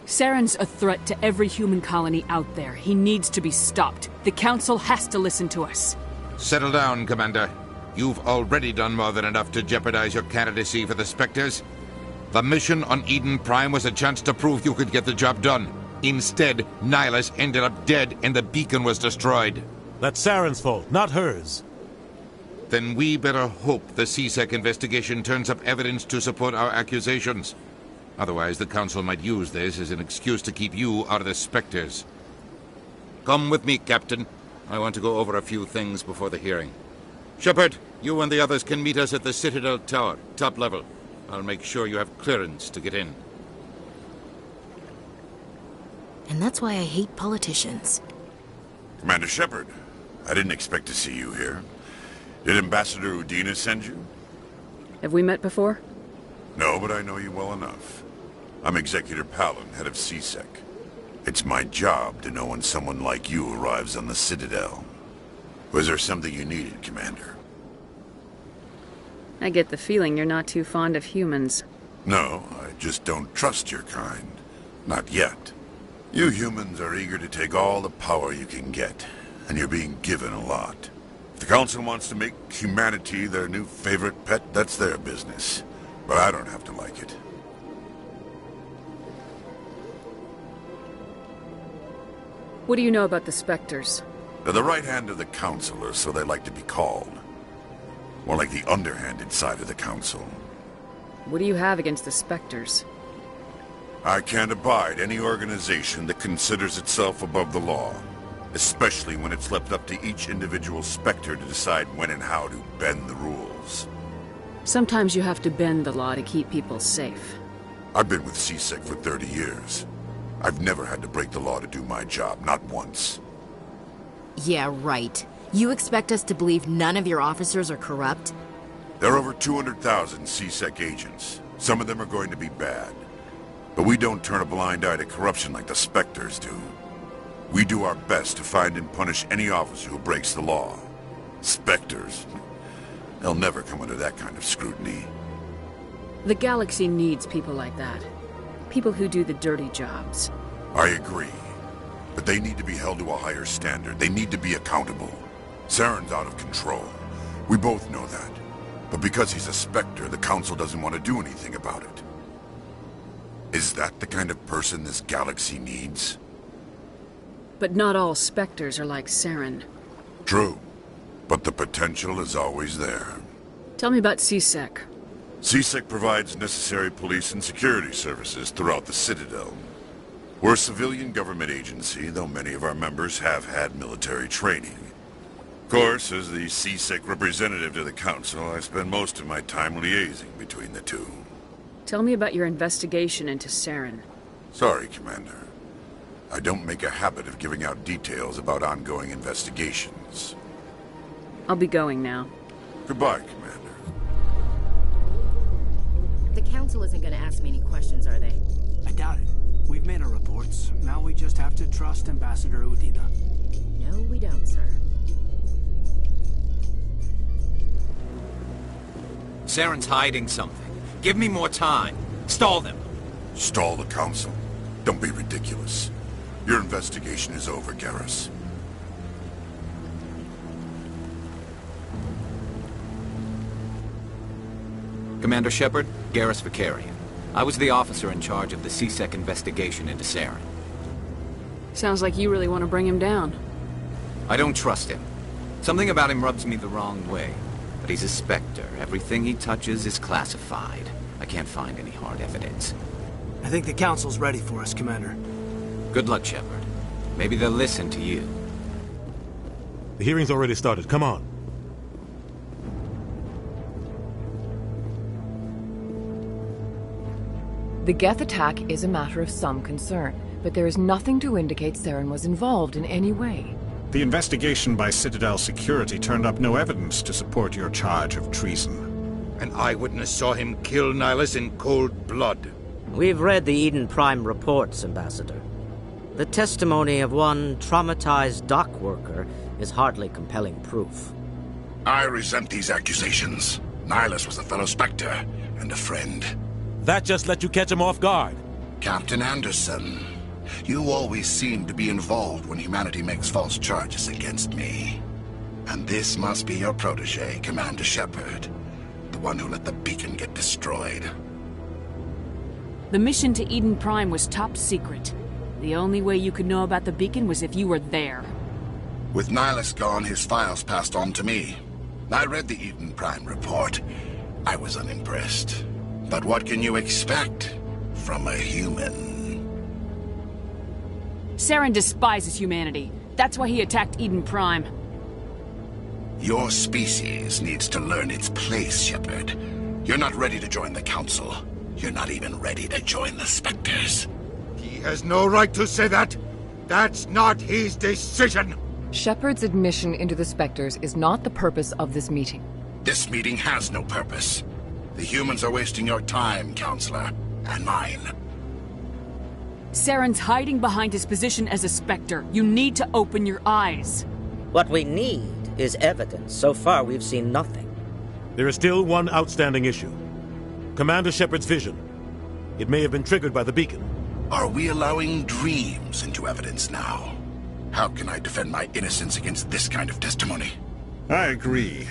Saren's a threat to every human colony out there. He needs to be stopped. The Council has to listen to us. Settle down, Commander. You've already done more than enough to jeopardize your candidacy for the Spectres. The mission on Eden Prime was a chance to prove you could get the job done. Instead, Nihilus ended up dead and the beacon was destroyed. That's Saren's fault, not hers. Then we better hope the CSEC investigation turns up evidence to support our accusations. Otherwise, the Council might use this as an excuse to keep you out of the Spectres. Come with me, Captain. I want to go over a few things before the hearing. Shepard, you and the others can meet us at the Citadel Tower, top level. I'll make sure you have clearance to get in. And that's why I hate politicians. Commander Shepard, I didn't expect to see you here. Did Ambassador Udina send you? Have we met before? No, but I know you well enough. I'm Executor Palin, head of CSEC. It's my job to know when someone like you arrives on the Citadel. Was there something you needed, Commander? I get the feeling you're not too fond of humans. No, I just don't trust your kind. Not yet. You humans are eager to take all the power you can get, and you're being given a lot. If the Council wants to make humanity their new favorite pet, that's their business. But I don't have to like it. What do you know about the Spectres? They're the right hand of the Council, or so they like to be called. More like the underhanded side of the Council. What do you have against the Spectres? I can't abide any organization that considers itself above the law. Especially when it's left up to each individual Spectre to decide when and how to bend the rules. Sometimes you have to bend the law to keep people safe. I've been with CSEC for 30 years. I've never had to break the law to do my job, not once. Yeah, right. You expect us to believe none of your officers are corrupt? There are over 200,000 CSEC agents. Some of them are going to be bad. But we don't turn a blind eye to corruption like the Spectres do. We do our best to find and punish any officer who breaks the law. Spectres? They'll never come under that kind of scrutiny. The galaxy needs people like that. People who do the dirty jobs. I agree. But they need to be held to a higher standard. They need to be accountable. Saren's out of control. We both know that. But because he's a Spectre, the Council doesn't want to do anything about it. Is that the kind of person this galaxy needs? But not all Spectres are like Saren. True. But the potential is always there. Tell me about CSEC. CSEC provides necessary police and security services throughout the Citadel. We're a civilian government agency, though many of our members have had military training. Of course, as the CSEC representative to the Council, I spend most of my time liaising between the two. Tell me about your investigation into Saren. Sorry, Commander. I don't make a habit of giving out details about ongoing investigations. I'll be going now. Goodbye, Commander. The Council isn't going to ask me any questions, are they? I doubt it. We've made our reports. Now we just have to trust Ambassador Udina. No, we don't, sir. Saren's hiding something. Give me more time. Stall them. Stall the Council? Don't be ridiculous. Your investigation is over, Garrus. Commander Shepard, Garrus Vicarian. I was the officer in charge of the CSEC investigation into Saren. Sounds like you really want to bring him down. I don't trust him. Something about him rubs me the wrong way. But he's a Spectre. Everything he touches is classified. I can't find any hard evidence. I think the Council's ready for us, Commander. Good luck, Shepard. Maybe they'll listen to you. The hearing's already started. Come on. The Geth attack is a matter of some concern, but there is nothing to indicate Saren was involved in any way. The investigation by Citadel Security turned up no evidence to support your charge of treason. An eyewitness saw him kill Nihilus in cold blood. We've read the Eden Prime reports, Ambassador. The testimony of one traumatized dock worker is hardly compelling proof. I resent these accusations. Nihilus was a fellow Spectre and a friend. That just let you catch him off guard. Captain Anderson, you always seem to be involved when humanity makes false charges against me. And this must be your protege, Commander Shepard. The one who let the beacon get destroyed. The mission to Eden Prime was top secret. The only way you could know about the beacon was if you were there. With Nihilus gone, his files passed on to me. I read the Eden Prime report. I was unimpressed. But what can you expect from a human? Saren despises humanity. That's why he attacked Eden Prime. Your species needs to learn its place, Shepard. You're not ready to join the Council. You're not even ready to join the Spectres. He has no right to say that. That's not his decision. Shepard's admission into the Spectres is not the purpose of this meeting. This meeting has no purpose. The humans are wasting your time, Counselor, and mine. Saren's hiding behind his position as a Spectre. You need to open your eyes. What we need is evidence. So far, we've seen nothing. There is still one outstanding issue. Commander Shepard's vision. It may have been triggered by the beacon. Are we allowing dreams into evidence now? How can I defend my innocence against this kind of testimony? I agree.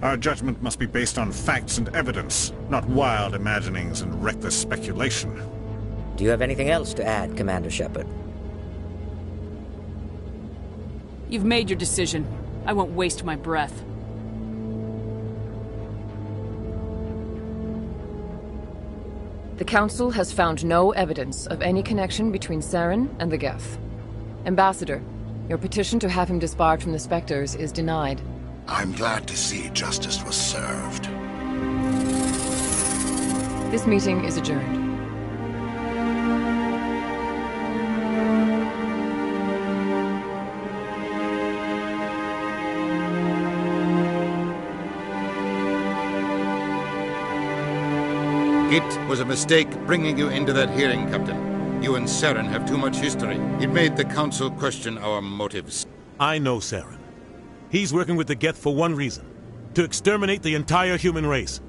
Our judgment must be based on facts and evidence, not wild imaginings and reckless speculation. Do you have anything else to add, Commander Shepard? You've made your decision. I won't waste my breath. The Council has found no evidence of any connection between Saren and the Geth. Ambassador, your petition to have him disbarred from the Spectres is denied. I'm glad to see justice was served. This meeting is adjourned. It was a mistake bringing you into that hearing, Captain. You and Saren have too much history. It made the Council question our motives. I know Saren. He's working with the Geth for one reason. To exterminate the entire human race.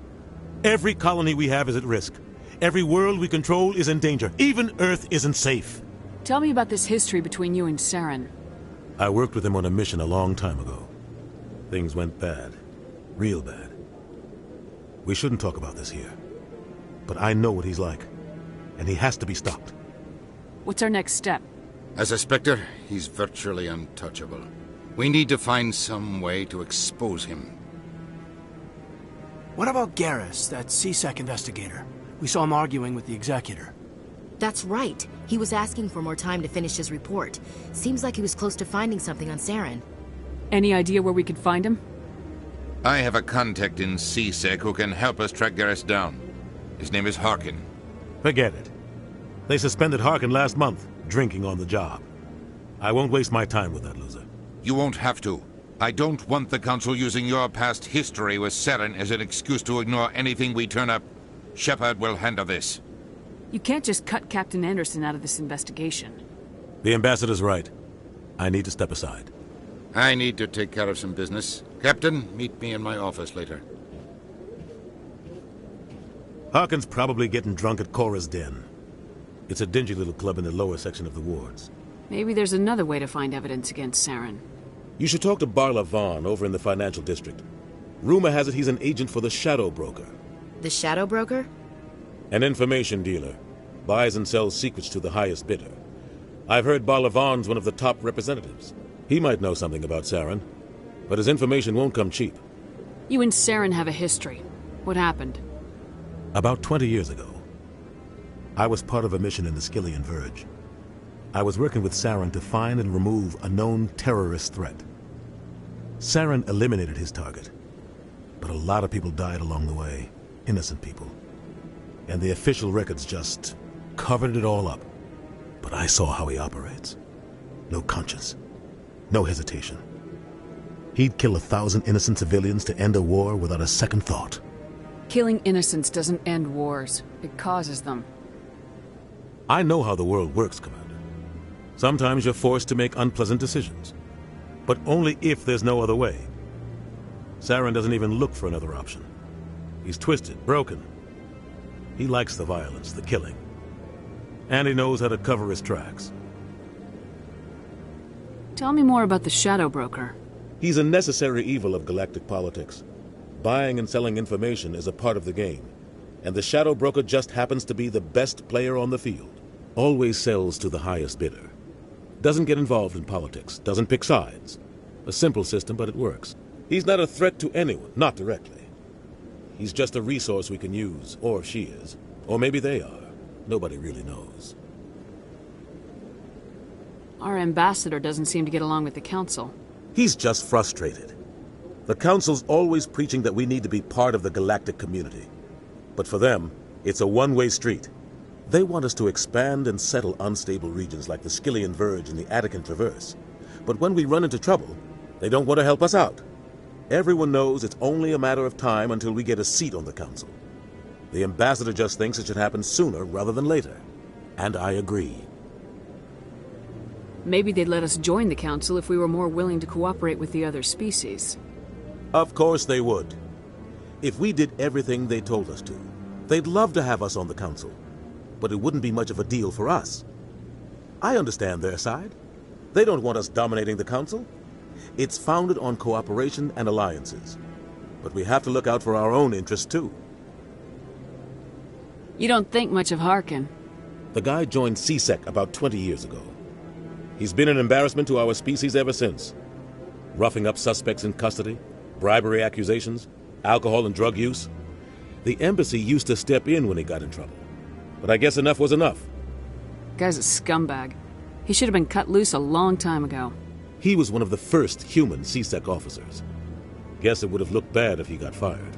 Every colony we have is at risk. Every world we control is in danger. Even Earth isn't safe. Tell me about this history between you and Saren. I worked with him on a mission a long time ago. Things went bad. Real bad. We shouldn't talk about this here. But I know what he's like. And he has to be stopped. What's our next step? As a Spectre, he's virtually untouchable. We need to find some way to expose him. What about Garrus, that CSEC investigator? We saw him arguing with the Executor. That's right. He was asking for more time to finish his report. Seems like he was close to finding something on Saren. Any idea where we could find him? I have a contact in CSEC who can help us track Garrus down. His name is Harkin. Forget it. They suspended Harkin last month, drinking on the job. I won't waste my time with that loser. You won't have to. I don't want the Council using your past history with Saren as an excuse to ignore anything we turn up. Shepard will handle this. You can't just cut Captain Anderson out of this investigation. The Ambassador's right. I need to step aside. I need to take care of some business. Captain, meet me in my office later. Harkin's probably getting drunk at Cora's Den. It's a dingy little club in the lower section of the wards. Maybe there's another way to find evidence against Saren. You should talk to Barla Vaughn over in the financial district. Rumor has it he's an agent for the Shadow Broker. The Shadow Broker? An information dealer. Buys and sells secrets to the highest bidder. I've heard Balavan's one of the top representatives. He might know something about Saren, but his information won't come cheap. You and Saren have a history. What happened? About 20 years ago, I was part of a mission in the Skillian Verge. I was working with Saren to find and remove a known terrorist threat. Saren eliminated his target, but a lot of people died along the way, innocent people. And the official records just covered it all up. But I saw how he operates. No conscience, no hesitation. He'd kill 1,000 innocent civilians to end a war without a second thought. Killing innocents doesn't end wars. It causes them. I know how the world works, Commander. Sometimes you're forced to make unpleasant decisions, but only if there's no other way. Saren doesn't even look for another option. He's twisted, broken. He likes the violence, the killing. And he knows how to cover his tracks. Tell me more about the Shadow Broker. He's a necessary evil of galactic politics. Buying and selling information is a part of the game, and the Shadow Broker just happens to be the best player on the field. Always sells to the highest bidder. Doesn't get involved in politics, doesn't pick sides. A simple system, but it works. He's not a threat to anyone, not directly. He's just a resource we can use, or she is. Or maybe they are. Nobody really knows. Our ambassador doesn't seem to get along with the Council. He's just frustrated. The Council's always preaching that we need to be part of the galactic community. But for them, it's a one-way street. They want us to expand and settle unstable regions like the Skillian Verge and the Attican Traverse. But when we run into trouble, they don't want to help us out. Everyone knows it's only a matter of time until we get a seat on the Council. The ambassador just thinks it should happen sooner rather than later. And I agree. Maybe they'd let us join the Council if we were more willing to cooperate with the other species. Of course they would. If we did everything they told us to, they'd love to have us on the Council. But it wouldn't be much of a deal for us. I understand their side. They don't want us dominating the Council. It's founded on cooperation and alliances. But we have to look out for our own interests, too. You don't think much of Harkin. The guy joined CSEC about 20 years ago. He's been an embarrassment to our species ever since. Roughing up suspects in custody, bribery accusations, alcohol and drug use. The embassy used to step in when he got in trouble. But I guess enough was enough. Guy's a scumbag. He should have been cut loose a long time ago. He was one of the first human CSEC officers. Guess it would have looked bad if he got fired.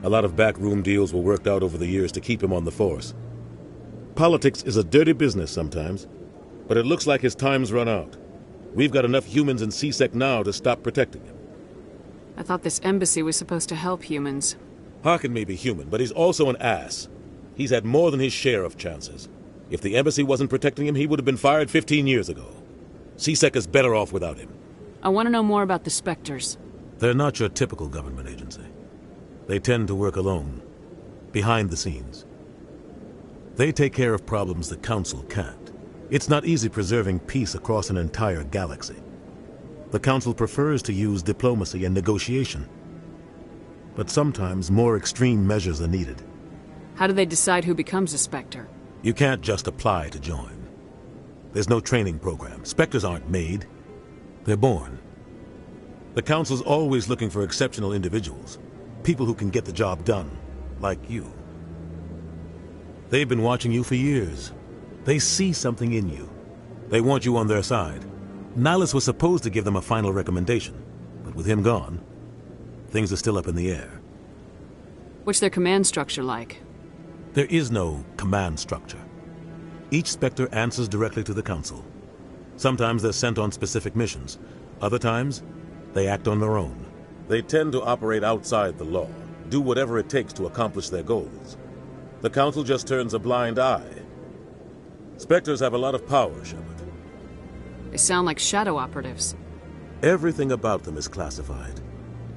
A lot of backroom deals were worked out over the years to keep him on the force. Politics is a dirty business sometimes, but it looks like his time's run out. We've got enough humans in CSEC now to stop protecting him. I thought this embassy was supposed to help humans. Harkin may be human, but he's also an ass. He's had more than his share of chances. If the embassy wasn't protecting him, he would have been fired 15 years ago. CSEC is better off without him. I want to know more about the Spectres. They're not your typical government agency. They tend to work alone, behind the scenes. They take care of problems the Council can't. It's not easy preserving peace across an entire galaxy. The Council prefers to use diplomacy and negotiation. But sometimes more extreme measures are needed. How do they decide who becomes a Spectre? You can't just apply to join. There's no training program. Spectres aren't made. They're born. The Council's always looking for exceptional individuals. People who can get the job done, like you. They've been watching you for years. They see something in you. They want you on their side. Nihilus was supposed to give them a final recommendation, but with him gone, things are still up in the air. What's their command structure like? There is no command structure. Each Spectre answers directly to the Council. Sometimes they're sent on specific missions. Other times, they act on their own. They tend to operate outside the law, do whatever it takes to accomplish their goals. The Council just turns a blind eye. Spectres have a lot of power, Shepard. They sound like shadow operatives. Everything about them is classified.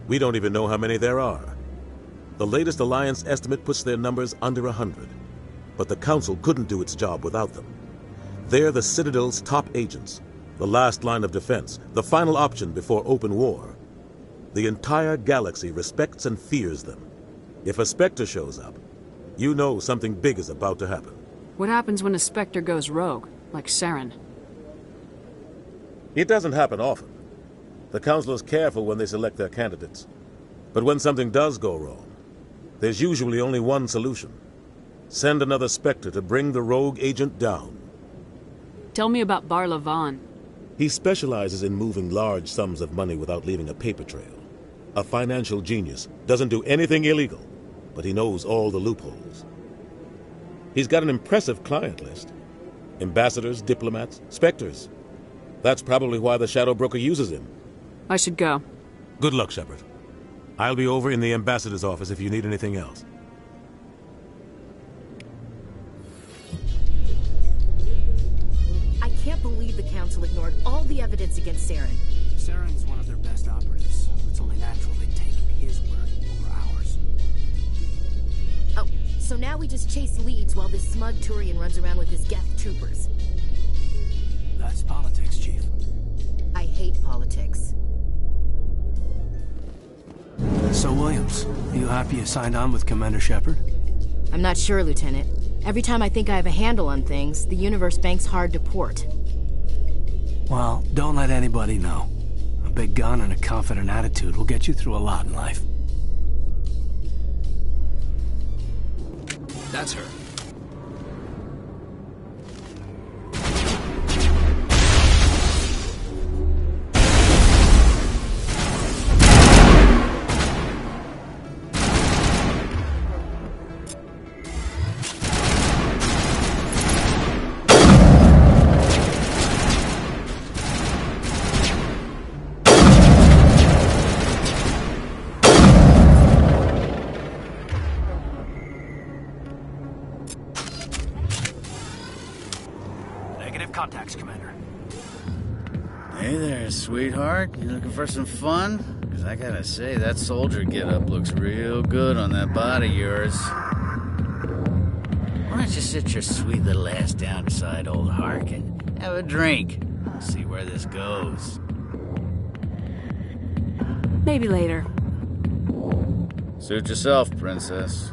We don't even know how many there are. The latest Alliance estimate puts their numbers under 100. But the Council couldn't do its job without them. They're the Citadel's top agents, the last line of defense, the final option before open war. The entire galaxy respects and fears them. If a Spectre shows up, you know something big is about to happen. What happens when a Spectre goes rogue, like Saren? It doesn't happen often. The Council is careful when they select their candidates. But when something does go wrong, there's usually only one solution. Send another Spectre to bring the rogue agent down. Tell me about Bar Lavan. He specializes in moving large sums of money without leaving a paper trail. A financial genius, doesn't do anything illegal, but he knows all the loopholes. He's got an impressive client list. Ambassadors, diplomats, Spectres. That's probably why the Shadow Broker uses him. I should go. Good luck, Shepard. I'll be over in the Ambassador's office if you need anything else. I can't believe the Council ignored all the evidence against Saren. Saren's one of their best operatives. It's only natural they take his word over ours. Oh, so now we just chase leads while this smug Turian runs around with his Geth troopers. That's politics, Chief. I hate politics. So, Williams, are you happy you signed on with Commander Shepard? I'm not sure, Lieutenant. Every time I think I have a handle on things, the universe banks hard to port. Well, don't let anybody know. A big gun and a confident attitude will get you through a lot in life. That's her. Contacts, Commander. Hey there, sweetheart. You looking for some fun? Because I gotta say, that soldier getup looks real good on that body of yours. Why don't you sit your sweet little ass down beside old Hark and have a drink? See where this goes. Maybe later. Suit yourself, Princess.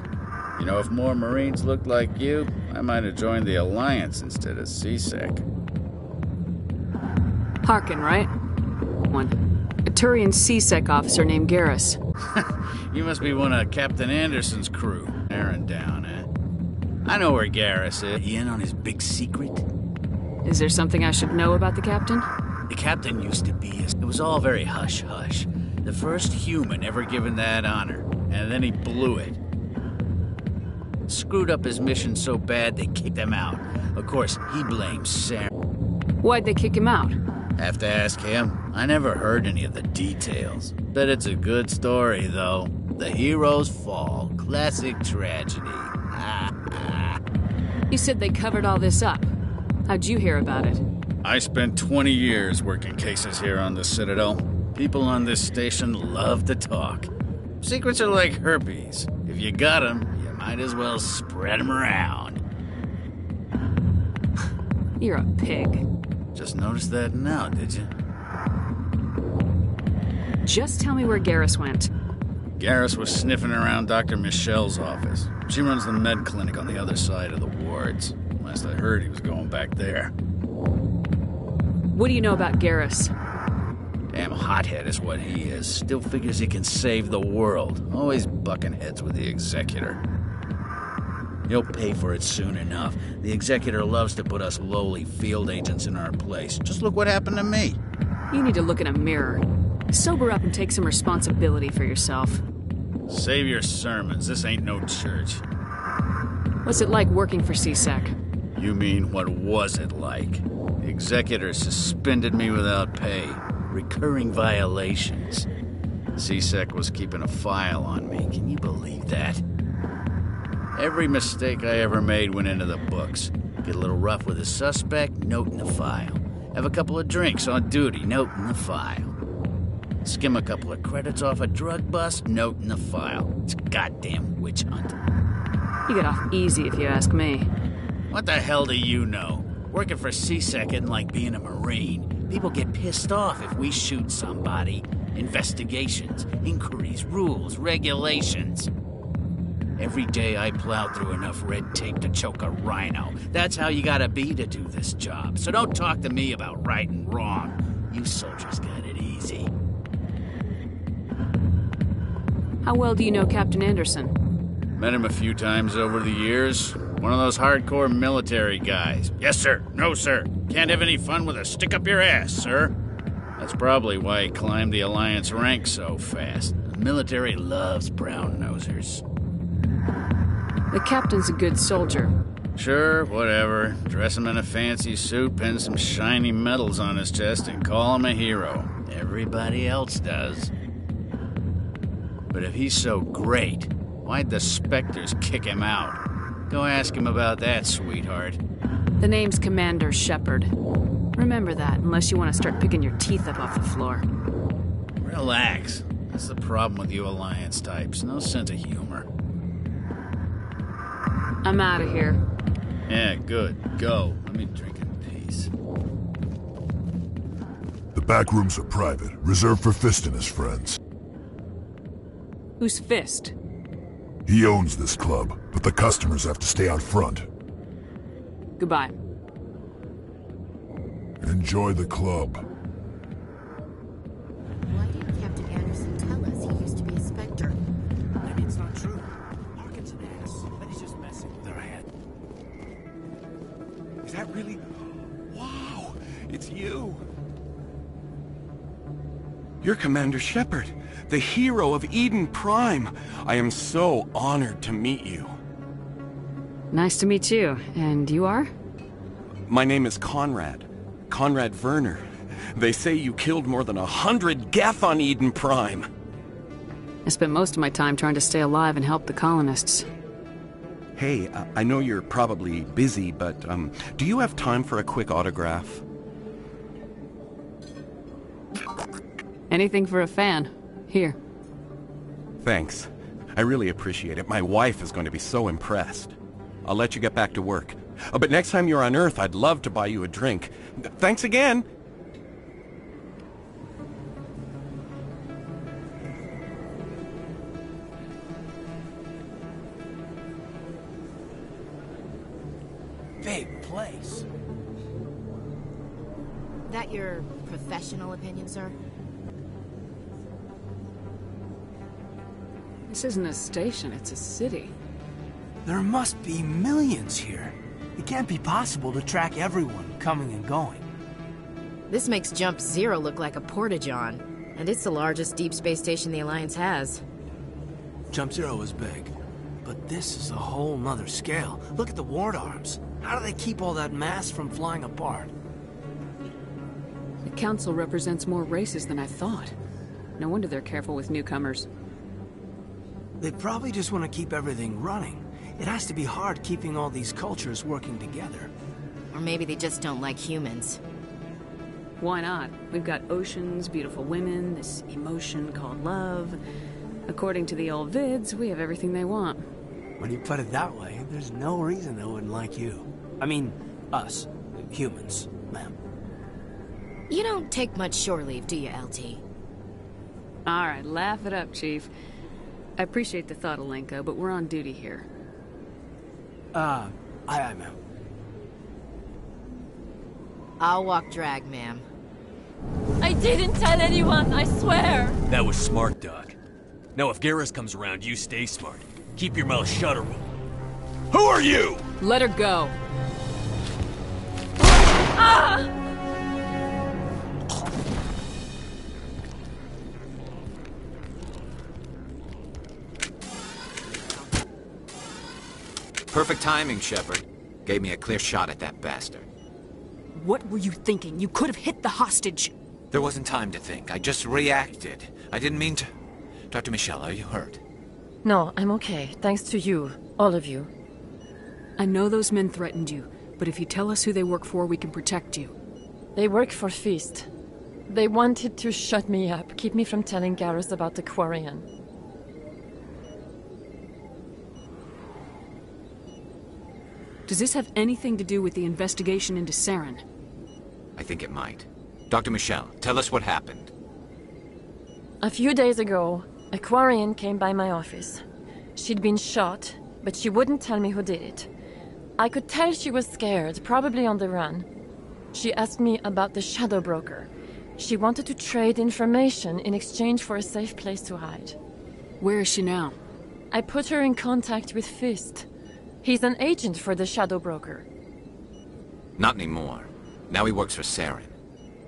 You know, if more Marines looked like you, I might have joined the Alliance instead of CSEC. Harkin, right? One. A Turian CSEC officer named Garrus. You must be one of Captain Anderson's crew. Aaron down, eh? I know where Garrus is. You in on his big secret? Is there something I should know about the captain? The captain used to be it was all very hush-hush. The first human ever given that honor, and then he blew it. Screwed up his mission so bad they kicked him out. Of course, he blames Sam. Why'd they kick him out? Have to ask him. I never heard any of the details. Bet it's a good story, though. The heroes fall. Classic tragedy. You said they covered all this up. How'd you hear about it? I spent 20 years working cases here on the Citadel. People on this station love to talk. Secrets are like herpes. If you got them, you might as well spread them around. You're a pig. Just noticed that now, did you? Just tell me where Garrus went. Garrus was sniffing around Dr. Michelle's office. She runs the med clinic on the other side of the wards. Last I heard, he was going back there. What do you know about Garrus? Damn hothead is what he is. Still figures he can save the world. Always bucking heads with the Executor. He'll pay for it soon enough. The Executor loves to put us lowly field agents in our place. Just look what happened to me. You need to look in a mirror. Sober up and take some responsibility for yourself. Save your sermons. This ain't no church. What's it like working for CSEC? You mean, what was it like? The Executor suspended me without pay. Recurring violations. CSEC was keeping a file on me. Can you believe that? Every mistake I ever made went into the books. Get a little rough with a suspect, note in the file. Have a couple of drinks on duty, note in the file. Skim a couple of credits off a drug bust, note in the file. It's a goddamn witch hunt. You get off easy if you ask me. What the hell do you know? Working for CSEC isn't like being a Marine. People get pissed off if we shoot somebody. Investigations, inquiries, rules, regulations. Every day I plow through enough red tape to choke a rhino. That's how you gotta be to do this job. So don't talk to me about right and wrong. You soldiers got it easy. How well do you know Captain Anderson? Met him a few times over the years. One of those hardcore military guys. Yes, sir. No, sir. Can't have any fun with a stick up your ass, sir. That's probably why he climbed the Alliance ranks so fast. The military loves brown-nosers. The captain's a good soldier. Sure, whatever. Dress him in a fancy suit, pin some shiny medals on his chest, and call him a hero. Everybody else does. But if he's so great, why'd the Spectres kick him out? Go ask him about that, sweetheart. The name's Commander Shepard. Remember that, unless you want to start picking your teeth up off the floor. Relax. That's the problem with you Alliance types. No sense of humor. I'm out of here. Yeah, good. Go. Let me drink in peace. The back rooms are private, reserved for Fist and his friends. Who's Fist? He owns this club, but the customers have to stay out front. Goodbye. Enjoy the club. Why didn't Captain Anderson tell us he used to be a Spectre? Maybe it's not true. Harkin's an ass, but he's just messing with her head. Is that really... Wow! It's you! You're Commander Shepard, the hero of Eden Prime. I am so honored to meet you. Nice to meet you. And you are? My name is Conrad. Conrad Werner. They say you killed more than 100 Geth on Eden Prime. I spent most of my time trying to stay alive and help the colonists. Hey, I know you're probably busy, but do you have time for a quick autograph? Anything for a fan. Here. Thanks. I really appreciate it. My wife is going to be so impressed. I'll let you get back to work. But next time you're on Earth, I'd love to buy you a drink. Thanks again! Big place. That your professional opinion, sir? This isn't a station, it's a city. There must be millions here. It can't be possible to track everyone coming and going. This makes Jump Zero look like a porta-john, and it's the largest deep space station the Alliance has. Jump Zero is big, but this is a whole nother scale. Look at the ward arms. How do they keep all that mass from flying apart? The Council represents more races than I thought. No wonder they're careful with newcomers. They probably just want to keep everything running. It has to be hard keeping all these cultures working together. Or maybe they just don't like humans. Why not? We've got oceans, beautiful women, this emotion called love. According to the old vids, we have everything they want. When you put it that way, there's no reason they wouldn't like you. I mean, us. Humans, ma'am. You don't take much shore leave, do you, LT? Alright, laugh it up, Chief. I appreciate the thought, Alenka, but we're on duty here. Aye, ma'am. I'll walk drag, ma'am. I didn't tell anyone, I swear! That was smart, Doc. Now if Garrus comes around, you stay smart. Keep your mouth shut or we'll... Who are you? Let her go. Ah! Perfect timing, Shepard. Gave me a clear shot at that bastard. What were you thinking? You could have hit the hostage. There wasn't time to think. I just reacted. I didn't mean to... Dr. Michelle, are you hurt? No, I'm okay. Thanks to you. All of you. I know those men threatened you, but if you tell us who they work for, we can protect you. They work for Feast. They wanted to shut me up, keep me from telling Garrus about the Quarian. Does this have anything to do with the investigation into Saren? I think it might. Dr. Michelle, tell us what happened. A few days ago, a Quarian came by my office. She'd been shot, but she wouldn't tell me who did it. I could tell she was scared, probably on the run. She asked me about the Shadow Broker. She wanted to trade information in exchange for a safe place to hide. Where is she now? I put her in contact with Fist. He's an agent for the Shadow Broker. Not anymore. Now he works for Saren.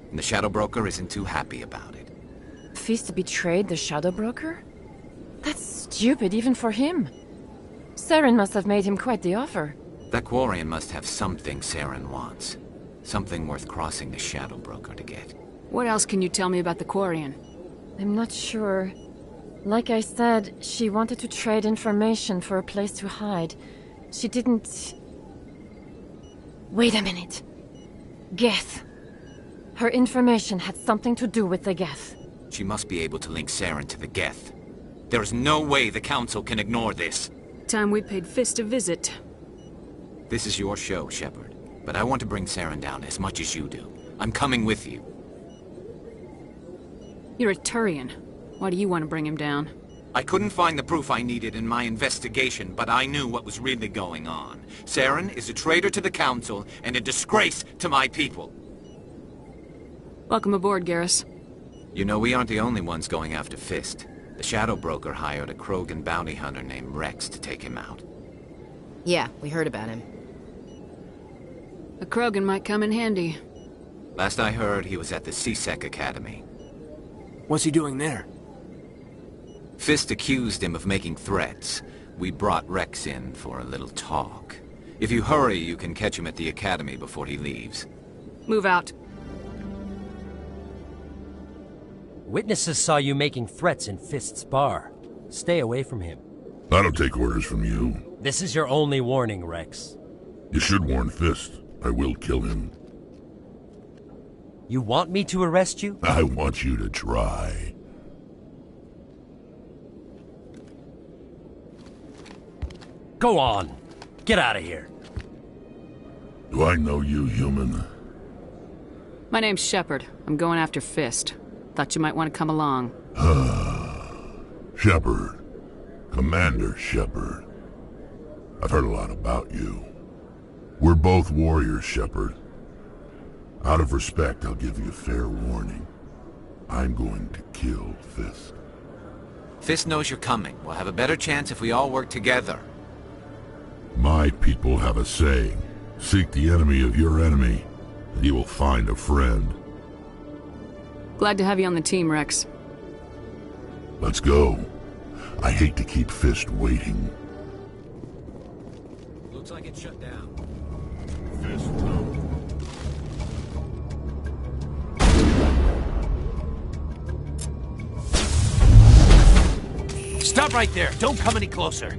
And the Shadow Broker isn't too happy about it. Fist betrayed the Shadow Broker? That's stupid even for him. Saren must have made him quite the offer. That Quarian must have something Saren wants. Something worth crossing the Shadow Broker to get. What else can you tell me about the Quarian? I'm not sure. Like I said, she wanted to trade information for a place to hide. She didn't... Wait a minute. Geth. Her information had something to do with the Geth. She must be able to link Saren to the Geth. There is no way the Council can ignore this. Time we paid Fist a visit. This is your show, Shepard. But I want to bring Saren down as much as you do. I'm coming with you. You're a Turian. Why do you want to bring him down? I couldn't find the proof I needed in my investigation, but I knew what was really going on. Saren is a traitor to the Council and a disgrace to my people. Welcome aboard, Garrus. You know, we aren't the only ones going after Fist. The Shadow Broker hired a Krogan bounty hunter named Rex to take him out. Yeah, we heard about him. A Krogan might come in handy. Last I heard, he was at the CSEC Academy. What's he doing there? Fist accused him of making threats. We brought Rex in for a little talk. If you hurry, you can catch him at the Academy before he leaves. Move out. Witnesses saw you making threats in Fist's bar. Stay away from him. I don't take orders from you. This is your only warning, Rex. You should warn Fist. I will kill him. You want me to arrest you? I want you to try. Go on. Get out of here. Do I know you, human? My name's Shepard. I'm going after Fist. Thought you might want to come along. Shepard. Commander Shepard. I've heard a lot about you. We're both warriors, Shepard. Out of respect, I'll give you a fair warning. I'm going to kill Fist. Fist knows you're coming. We'll have a better chance if we all work together. My people have a saying. Seek the enemy of your enemy, and you will find a friend. Glad to have you on the team, Rex. Let's go. I hate to keep Fist waiting. Looks like it's shut down. Fist out. Stop right there. Don't come any closer.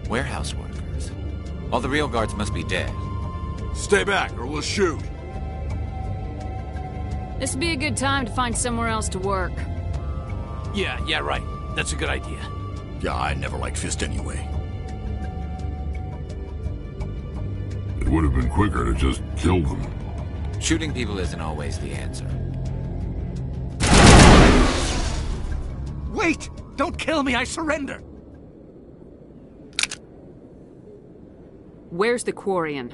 Warehouse workers. All the real guards must be dead. Stay back, or we'll shoot. This would be a good time to find somewhere else to work. Yeah, right. That's a good idea. Yeah, I never liked Fist anyway. It would have been quicker to just kill them. Shooting people isn't always the answer. Wait! Don't kill me, I surrender! Where's the Quarian?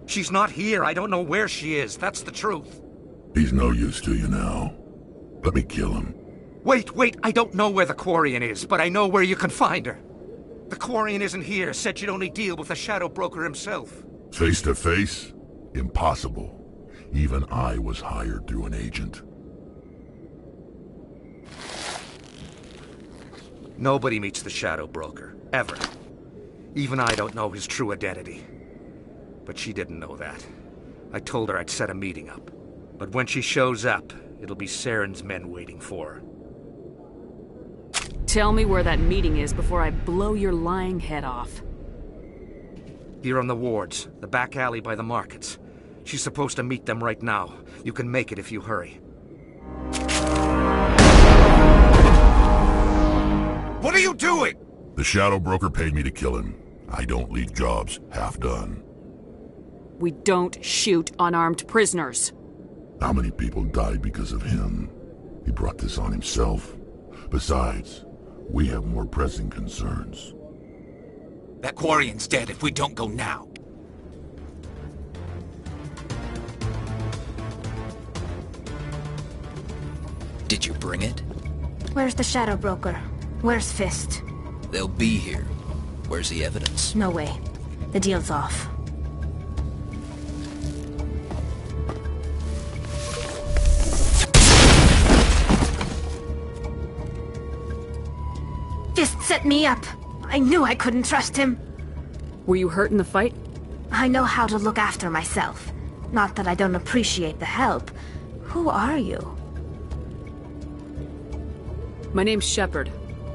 She's not here. I don't know where she is. That's the truth. He's no use to you now. Let me kill him. Wait. I don't know where the Quarian is, but I know where you can find her. The Quarian isn't here. Said she'd only deal with the Shadow Broker himself. Face to face? Impossible. Even I was hired through an agent. Nobody meets the Shadow Broker. Ever. Even I don't know his true identity. But she didn't know that. I told her I'd set a meeting up. But when she shows up, it'll be Saren's men waiting for her. Tell me where that meeting is before I blow your lying head off. Here on the wards, the back alley by the markets. She's supposed to meet them right now. You can make it if you hurry. What are you doing? The Shadow Broker paid me to kill him. I don't leave jobs half done. We don't shoot unarmed prisoners. How many people died because of him? He brought this on himself. Besides, we have more pressing concerns. That Quarian's dead if we don't go now. you bring it? Where's the Shadow Broker? Where's Fist? They'll be here. Where's the evidence? No way. The deal's off. Fist set me up. I knew I couldn't trust him. Were you hurt in the fight? I know how to look after myself. Not that I don't appreciate the help. Who are you? My name's Shepard.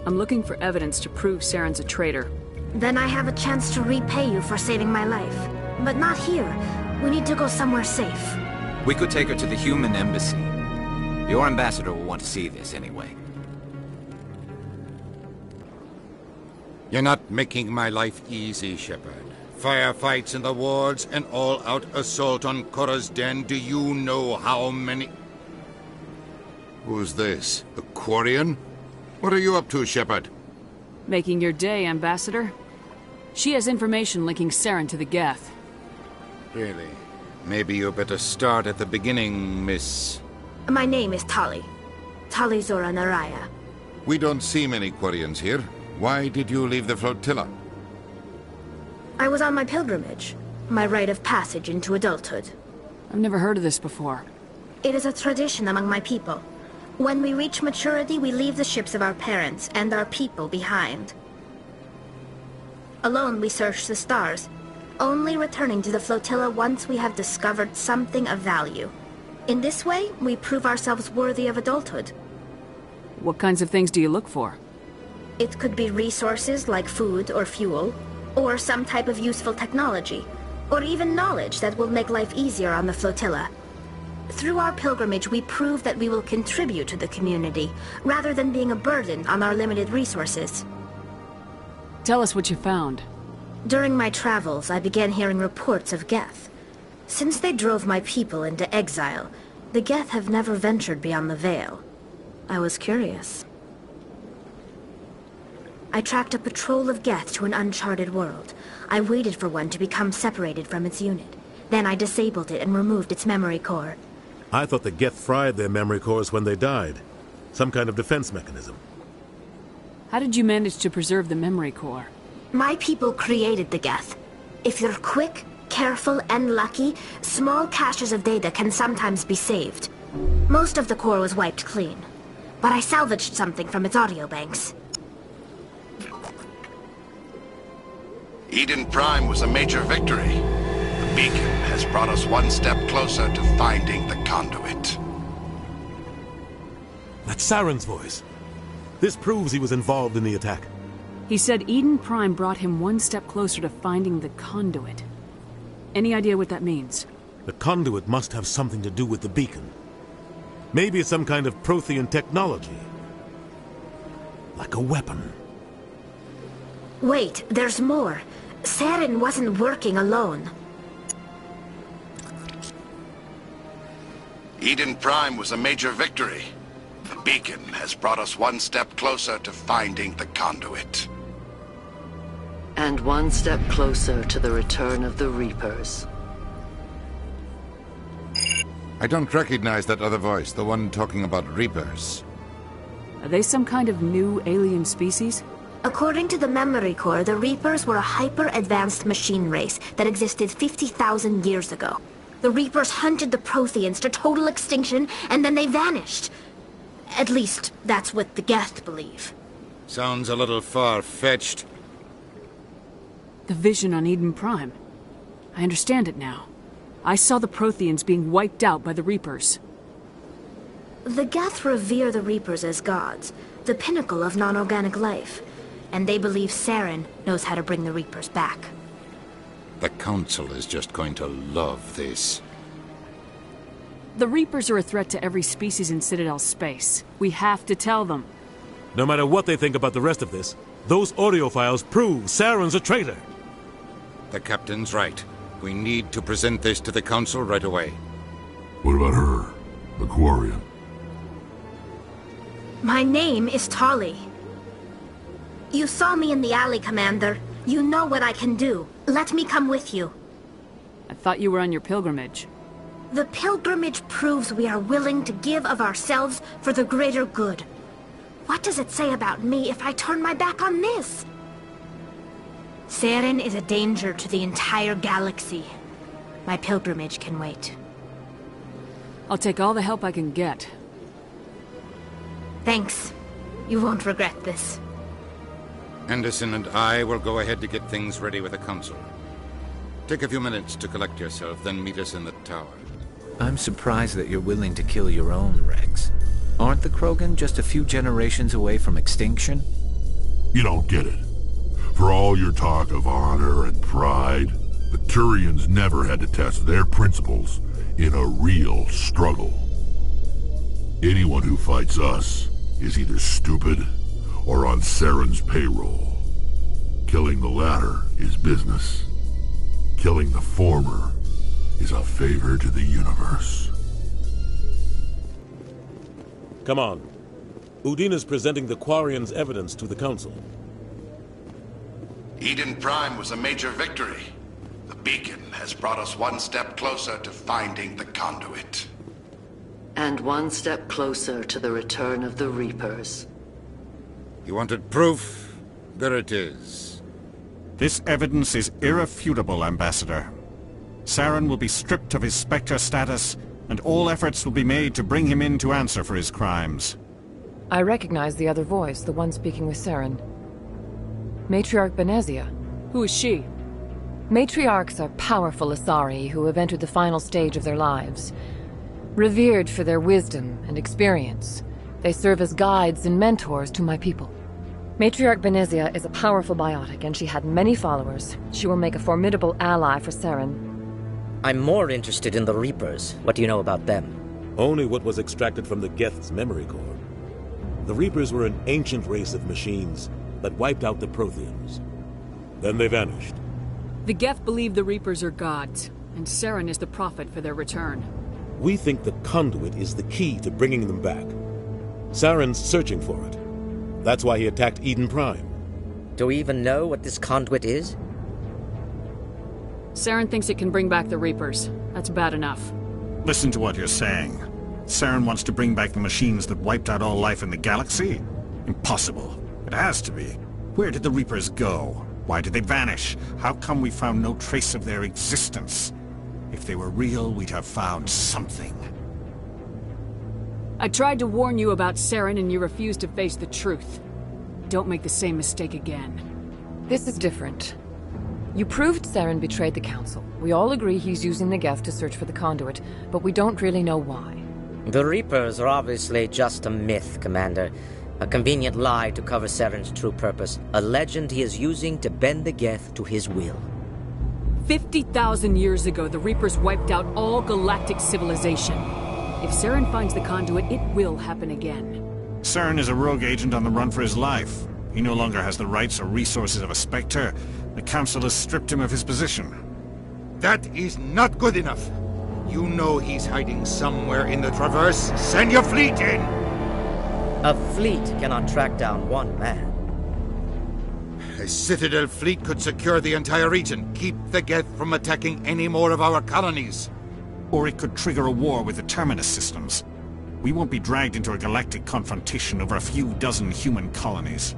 I'm looking for evidence to prove Saren's a traitor. Then I have a chance to repay you for saving my life. But not here. We need to go somewhere safe. We could take her to the human embassy. Your ambassador will want to see this anyway. You're not making my life easy, Shepard. Firefights in the wards, an all-out assault on Korra's den. Do you know how many... Who's this? A Quarian? What are you up to, Shepard? Making your day, Ambassador. She has information linking Saren to the Geth. Really? Maybe you better start at the beginning, Miss... My name is Tali. Tali Zora Naraya. We don't see many Quarians here. Why did you leave the flotilla? I was on my pilgrimage. My rite of passage into adulthood. I've never heard of this before. It is a tradition among my people. When we reach maturity, we leave the ships of our parents and our people behind. Alone, we search the stars, only returning to the flotilla once we have discovered something of value. In this way, we prove ourselves worthy of adulthood. What kinds of things do you look for? It could be resources like food or fuel, or some type of useful technology, or even knowledge that will make life easier on the flotilla. Through our pilgrimage, we prove that we will contribute to the community, rather than being a burden on our limited resources. Tell us what you found. During my travels, I began hearing reports of Geth. Since they drove my people into exile, the Geth have never ventured beyond the Veil. I was curious. I tracked a patrol of Geth to an uncharted world. I waited for one to become separated from its unit. Then I disabled it and removed its memory core. I thought the Geth fried their memory cores when they died. Some kind of defense mechanism. How did you manage to preserve the memory core? My people created the Geth. If you're quick, careful, and lucky, small caches of data can sometimes be saved. Most of the core was wiped clean, but I salvaged something from its audio banks. Eden Prime was a major victory. The beacon has brought us one step closer to finding the conduit. That's Saren's voice. This proves he was involved in the attack. He said Eden Prime brought him one step closer to finding the conduit. Any idea what that means? The conduit must have something to do with the beacon. Maybe it's some kind of Prothean technology. Like a weapon. Wait, there's more. Saren wasn't working alone. Eden Prime was a major victory. The beacon has brought us one step closer to finding the conduit. And one step closer to the return of the Reapers. I don't recognize that other voice, the one talking about Reapers. Are they some kind of new alien species? According to the memory core, the Reapers were a hyper-advanced machine race that existed 50,000 years ago. The Reapers hunted the Protheans to total extinction, and then they vanished. At least, that's what the Geth believe. Sounds a little far-fetched. The vision on Eden Prime. I understand it now. I saw the Protheans being wiped out by the Reapers. The Geth revere the Reapers as gods, the pinnacle of non-organic life. And they believe Saren knows how to bring the Reapers back. The Council is just going to love this. The Reapers are a threat to every species in Citadel space. We have to tell them. No matter what they think about the rest of this, those audio files prove Saren's a traitor. The Captain's right. We need to present this to the Council right away. What about her? The Quarian? My name is Tali. You saw me in the alley, Commander. You know what I can do. Let me come with you. I thought you were on your pilgrimage. The pilgrimage proves we are willing to give of ourselves for the greater good. What does it say about me if I turn my back on this? Saren is a danger to the entire galaxy. My pilgrimage can wait. I'll take all the help I can get. Thanks. You won't regret this. Anderson and I will go ahead to get things ready with the Council. Take a few minutes to collect yourself, then meet us in the tower. I'm surprised that you're willing to kill your own, Rex. Aren't the Krogan just a few generations away from extinction? You don't get it. For all your talk of honor and pride, the Turians never had to test their principles in a real struggle. Anyone who fights us is either stupid or on Saren's payroll. Killing the latter is business. Killing the former is a favor to the universe. Come on. Udine is presenting the Quarians' evidence to the Council. Eden Prime was a major victory. The beacon has brought us one step closer to finding the conduit. And one step closer to the return of the Reapers. You wanted proof? There it is. This evidence is irrefutable, Ambassador. Saren will be stripped of his Spectre status, and all efforts will be made to bring him in to answer for his crimes. I recognize the other voice, the one speaking with Saren. Matriarch Benezia. Who is she? Matriarchs are powerful Asari who have entered the final stage of their lives. Revered for their wisdom and experience, they serve as guides and mentors to my people. Matriarch Benezia is a powerful biotic, and she had many followers. She will make a formidable ally for Saren. I'm more interested in the Reapers. What do you know about them? Only what was extracted from the Geth's memory core. The Reapers were an ancient race of machines that wiped out the Protheans. Then they vanished. The Geth believe the Reapers are gods, and Saren is the prophet for their return. We think the conduit is the key to bringing them back. Saren's searching for it. That's why he attacked Eden Prime. Do we even know what this conduit is? Saren thinks it can bring back the Reapers. That's bad enough. Listen to what you're saying. Saren wants to bring back the machines that wiped out all life in the galaxy? Impossible. It has to be. Where did the Reapers go? Why did they vanish? How come we found no trace of their existence? If they were real, we'd have found something. I tried to warn you about Saren and you refused to face the truth. Don't make the same mistake again. This is different. You proved Saren betrayed the Council. We all agree he's using the Geth to search for the conduit, but we don't really know why. The Reapers are obviously just a myth, Commander. A convenient lie to cover Saren's true purpose. A legend he is using to bend the Geth to his will. 50,000 years ago, the Reapers wiped out all galactic civilization. If Saren finds the conduit, it will happen again. Saren is a rogue agent on the run for his life. He no longer has the rights or resources of a Spectre. The Council has stripped him of his position. That is not good enough. You know he's hiding somewhere in the Traverse. Send your fleet in! A fleet cannot track down one man. A Citadel fleet could secure the entire region, keep the Geth from attacking any more of our colonies. Or it could trigger a war with the Terminus systems. We won't be dragged into a galactic confrontation over a few dozen human colonies.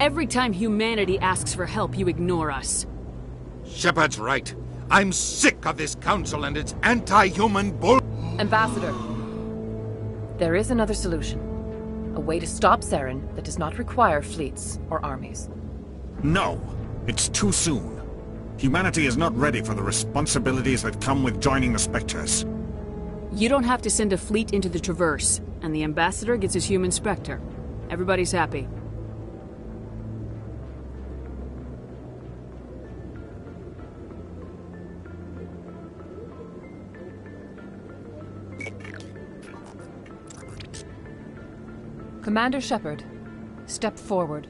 Every time humanity asks for help, you ignore us. Shepard's right. I'm sick of this council and its anti-human bull... Ambassador, there is another solution. A way to stop Saren that does not require fleets or armies. No, it's too soon. Humanity is not ready for the responsibilities that come with joining the Spectres. You don't have to send a fleet into the Traverse, and the Ambassador gets his human Spectre. Everybody's happy. Commander Shepard, step forward.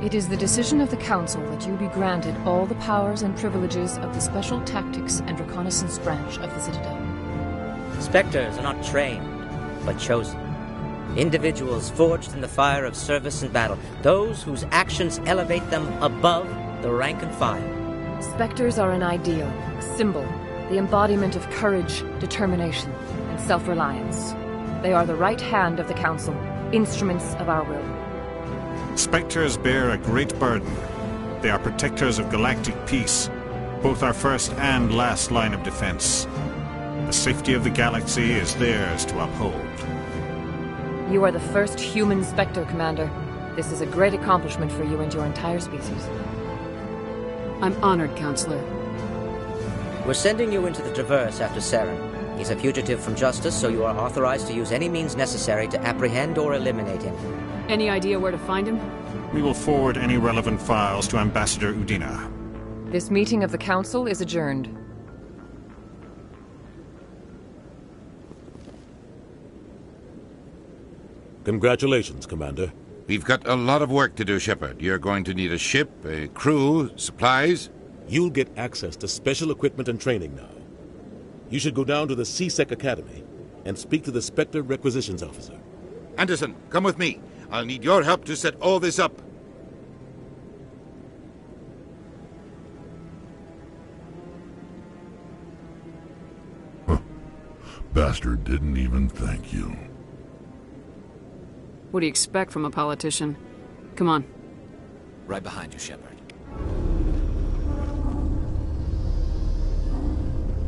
It is the decision of the Council that you be granted all the powers and privileges of the Special Tactics and Reconnaissance Branch of the Citadel. Spectres are not trained, but chosen. Individuals forged in the fire of service and battle. Those whose actions elevate them above the rank and file. Spectres are an ideal, a symbol, the embodiment of courage, determination, and self-reliance. They are the right hand of the Council, instruments of our will. Spectres bear a great burden. They are protectors of galactic peace, both our first and last line of defense. The safety of the galaxy is theirs to uphold. You are the first human Spectre, Commander. This is a great accomplishment for you and your entire species. I'm honored, Counselor. We're sending you into the Traverse after Saren. He's a fugitive from justice, so you are authorized to use any means necessary to apprehend or eliminate him. Any idea where to find him? We will forward any relevant files to Ambassador Udina. This meeting of the Council is adjourned. Congratulations, Commander. We've got a lot of work to do, Shepard. You're going to need a ship, a crew, supplies. You'll get access to special equipment and training now. You should go down to the C-Sec Academy and speak to the Spectre Requisitions Officer. Anderson, come with me. I'll need your help to set all this up. Bastard didn't even thank you. What do you expect from a politician? Come on. Right behind you, Shepard.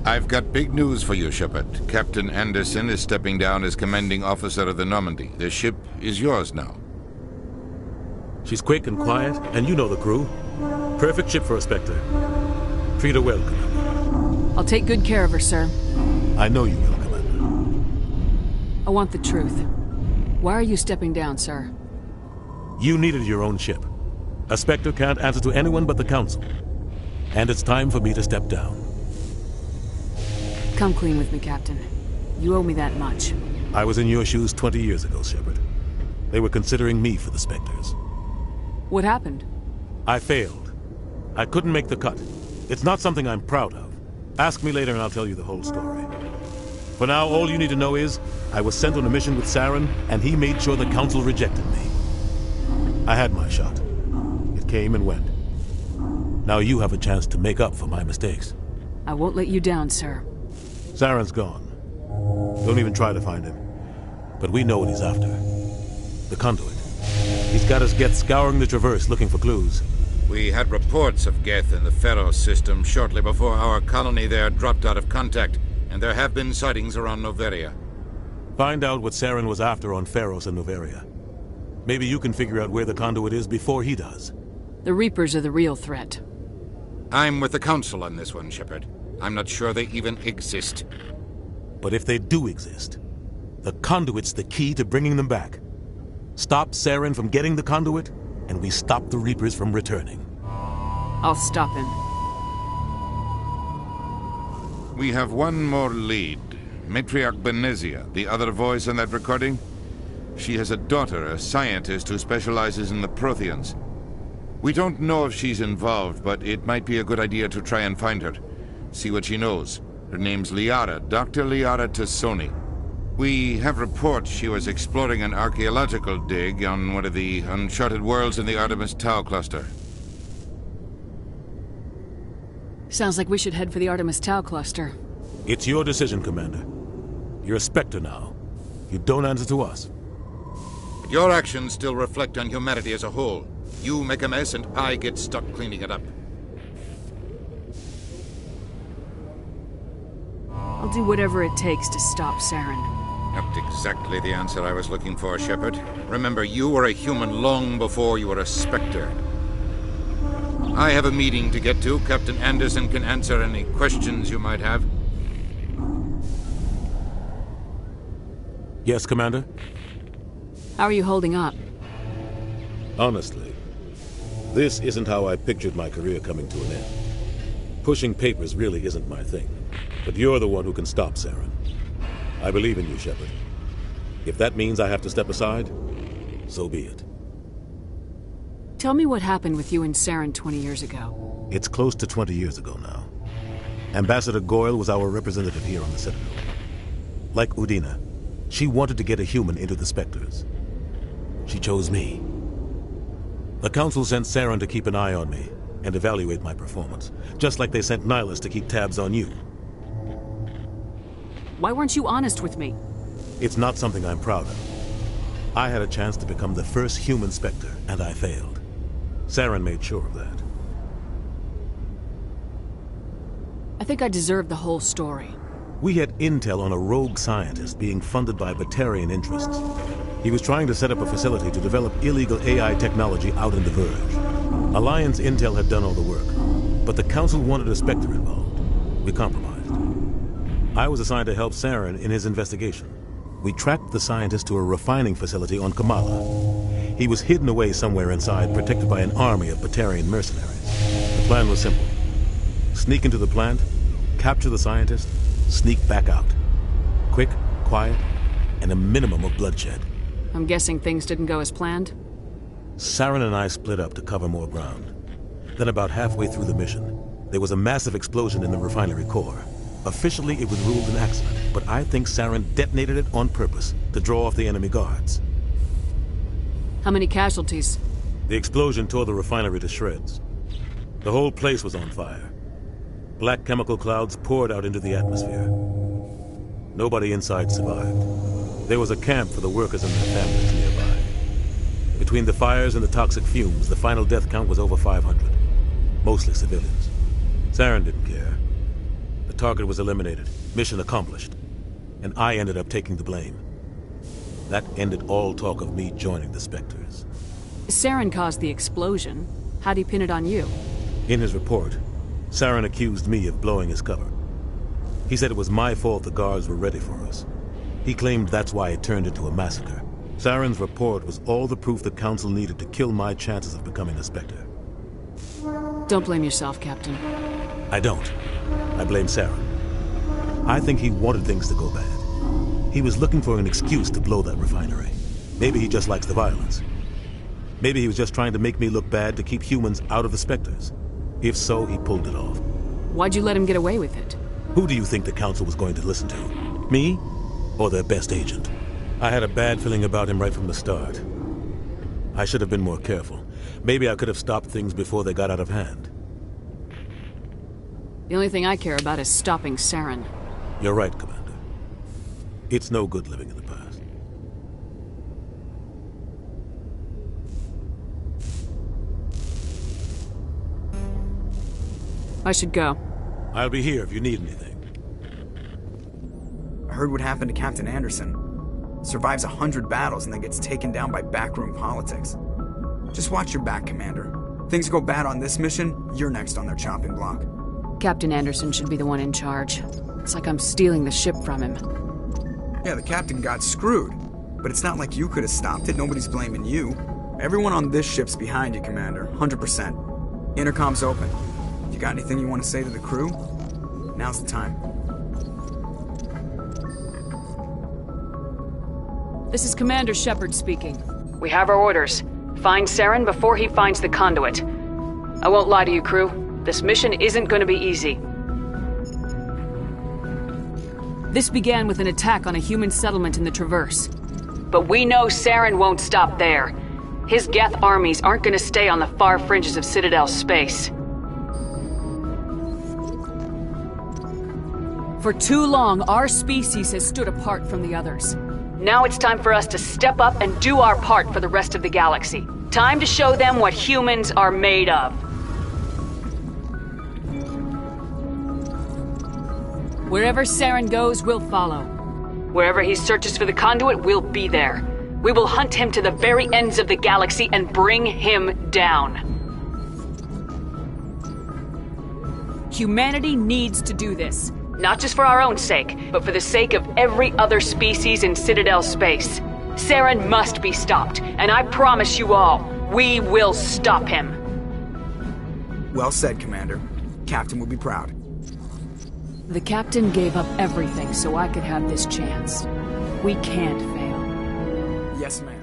I've got big news for you, Shepard. Captain Anderson is stepping down as commanding officer of the Normandy. The ship is yours now. She's quick and quiet, and you know the crew. Perfect ship for a Spectre. Treat her well, Commander. I'll take good care of her, sir. I know you will, Commander. I want the truth. Why are you stepping down, sir? You needed your own ship. A Spectre can't answer to anyone but the Council. And it's time for me to step down. Come clean with me, Captain. You owe me that much. I was in your shoes 20 years ago, Shepard. They were considering me for the Spectres. What happened? I failed. I couldn't make the cut. It's not something I'm proud of. Ask me later and I'll tell you the whole story. For now, all you need to know is, I was sent on a mission with Saren, and he made sure the Council rejected me. I had my shot. It came and went. Now you have a chance to make up for my mistakes. I won't let you down, sir. Saren's gone. Don't even try to find him. But we know what he's after. The conduit. He's got his Geth scouring the Traverse looking for clues. We had reports of Geth in the Pharos system shortly before our colony there dropped out of contact, and there have been sightings around Noveria. Find out what Saren was after on Pharos and Noveria. Maybe you can figure out where the conduit is before he does. The Reapers are the real threat. I'm with the Council on this one, Shepard. I'm not sure they even exist. But if they do exist, the conduit's the key to bringing them back. Stop Saren from getting the conduit, and we stop the Reapers from returning. I'll stop him. We have one more lead. Matriarch Benezia, the other voice in that recording. She has a daughter, a scientist who specializes in the Protheans. We don't know if she's involved, but it might be a good idea to try and find her. See what she knows. Her name's Liara, Dr. Liara Tassoni. We have reports she was exploring an archaeological dig on one of the uncharted worlds in the Artemis Tau cluster. Sounds like we should head for the Artemis Tau cluster. It's your decision, Commander. You're a Spectre now. You don't answer to us. Your actions still reflect on humanity as a whole. You make a mess and I get stuck cleaning it up. I'll do whatever it takes to stop Saren. Not exactly the answer I was looking for, Shepard. Remember, you were a human long before you were a Spectre. I have a meeting to get to. Captain Anderson can answer any questions you might have. Yes, Commander? How are you holding up? Honestly, this isn't how I pictured my career coming to an end. Pushing papers really isn't my thing. But you're the one who can stop Saren. I believe in you, Shepard. If that means I have to step aside, so be it. Tell me what happened with you and Saren 20 years ago. It's close to 20 years ago now. Ambassador Goyle was our representative here on the Citadel. Like Udina, she wanted to get a human into the Spectres. She chose me. The Council sent Saren to keep an eye on me and evaluate my performance, just like they sent Nihilus to keep tabs on you. Why weren't you honest with me? It's not something I'm proud of. I had a chance to become the first human Spectre, and I failed. Saren made sure of that. I think I deserve the whole story. We had intel on a rogue scientist being funded by Batarian interests. He was trying to set up a facility to develop illegal AI technology out in the Verge. Alliance intel had done all the work, but the Council wanted a Spectre involved. We compromised. I was assigned to help Saren in his investigation. We tracked the scientist to a refining facility on Kamala. He was hidden away somewhere inside, protected by an army of Batarian mercenaries. The plan was simple. Sneak into the plant, capture the scientist, sneak back out. Quick, quiet, and a minimum of bloodshed. I'm guessing things didn't go as planned? Saren and I split up to cover more ground. Then about halfway through the mission, there was a massive explosion in the refinery core. Officially, it was ruled an accident, but I think Saren detonated it on purpose to draw off the enemy guards. How many casualties? The explosion tore the refinery to shreds. The whole place was on fire. Black chemical clouds poured out into the atmosphere. Nobody inside survived. There was a camp for the workers and their families nearby. Between the fires and the toxic fumes, the final death count was over 500. Mostly civilians. Saren didn't care. The target was eliminated, mission accomplished, and I ended up taking the blame. That ended all talk of me joining the Spectres. Saren caused the explosion. How'd he pin it on you? In his report, Saren accused me of blowing his cover. He said it was my fault the guards were ready for us. He claimed that's why it turned into a massacre. Saren's report was all the proof the Council needed to kill my chances of becoming a Spectre. Don't blame yourself, Captain. I don't. I blame Saren. I think he wanted things to go bad. He was looking for an excuse to blow that refinery. Maybe he just likes the violence. Maybe he was just trying to make me look bad to keep humans out of the Spectres. If so, he pulled it off. Why'd you let him get away with it? Who do you think the Council was going to listen to? Me? Or their best agent? I had a bad feeling about him right from the start. I should have been more careful. Maybe I could have stopped things before they got out of hand. The only thing I care about is stopping Saren. You're right, Commander. It's no good living in the past. I should go. I'll be here if you need anything. I heard what happened to Captain Anderson. Survives 100 battles and then gets taken down by backroom politics. Just watch your back, Commander. Things go bad on this mission, you're next on their chopping block. Captain Anderson should be the one in charge. It's like I'm stealing the ship from him. Yeah, the captain got screwed. But it's not like you could have stopped it. Nobody's blaming you. Everyone on this ship's behind you, Commander. 100%. Intercom's open. You got anything you want to say to the crew? Now's the time. This is Commander Shepard speaking. We have our orders. Find Saren before he finds the conduit. I won't lie to you, crew. This mission isn't going to be easy. This began with an attack on a human settlement in the Traverse. But we know Saren won't stop there. His Geth armies aren't going to stay on the far fringes of Citadel space. For too long, our species has stood apart from the others. Now it's time for us to step up and do our part for the rest of the galaxy. Time to show them what humans are made of. Wherever Saren goes, we'll follow. Wherever he searches for the conduit, we'll be there. We will hunt him to the very ends of the galaxy and bring him down. Humanity needs to do this. Not just for our own sake, but for the sake of every other species in Citadel space. Saren must be stopped, and I promise you all, we will stop him. Well said, Commander. Captain will be proud. The captain gave up everything so I could have this chance. We can't fail. Yes, ma'am.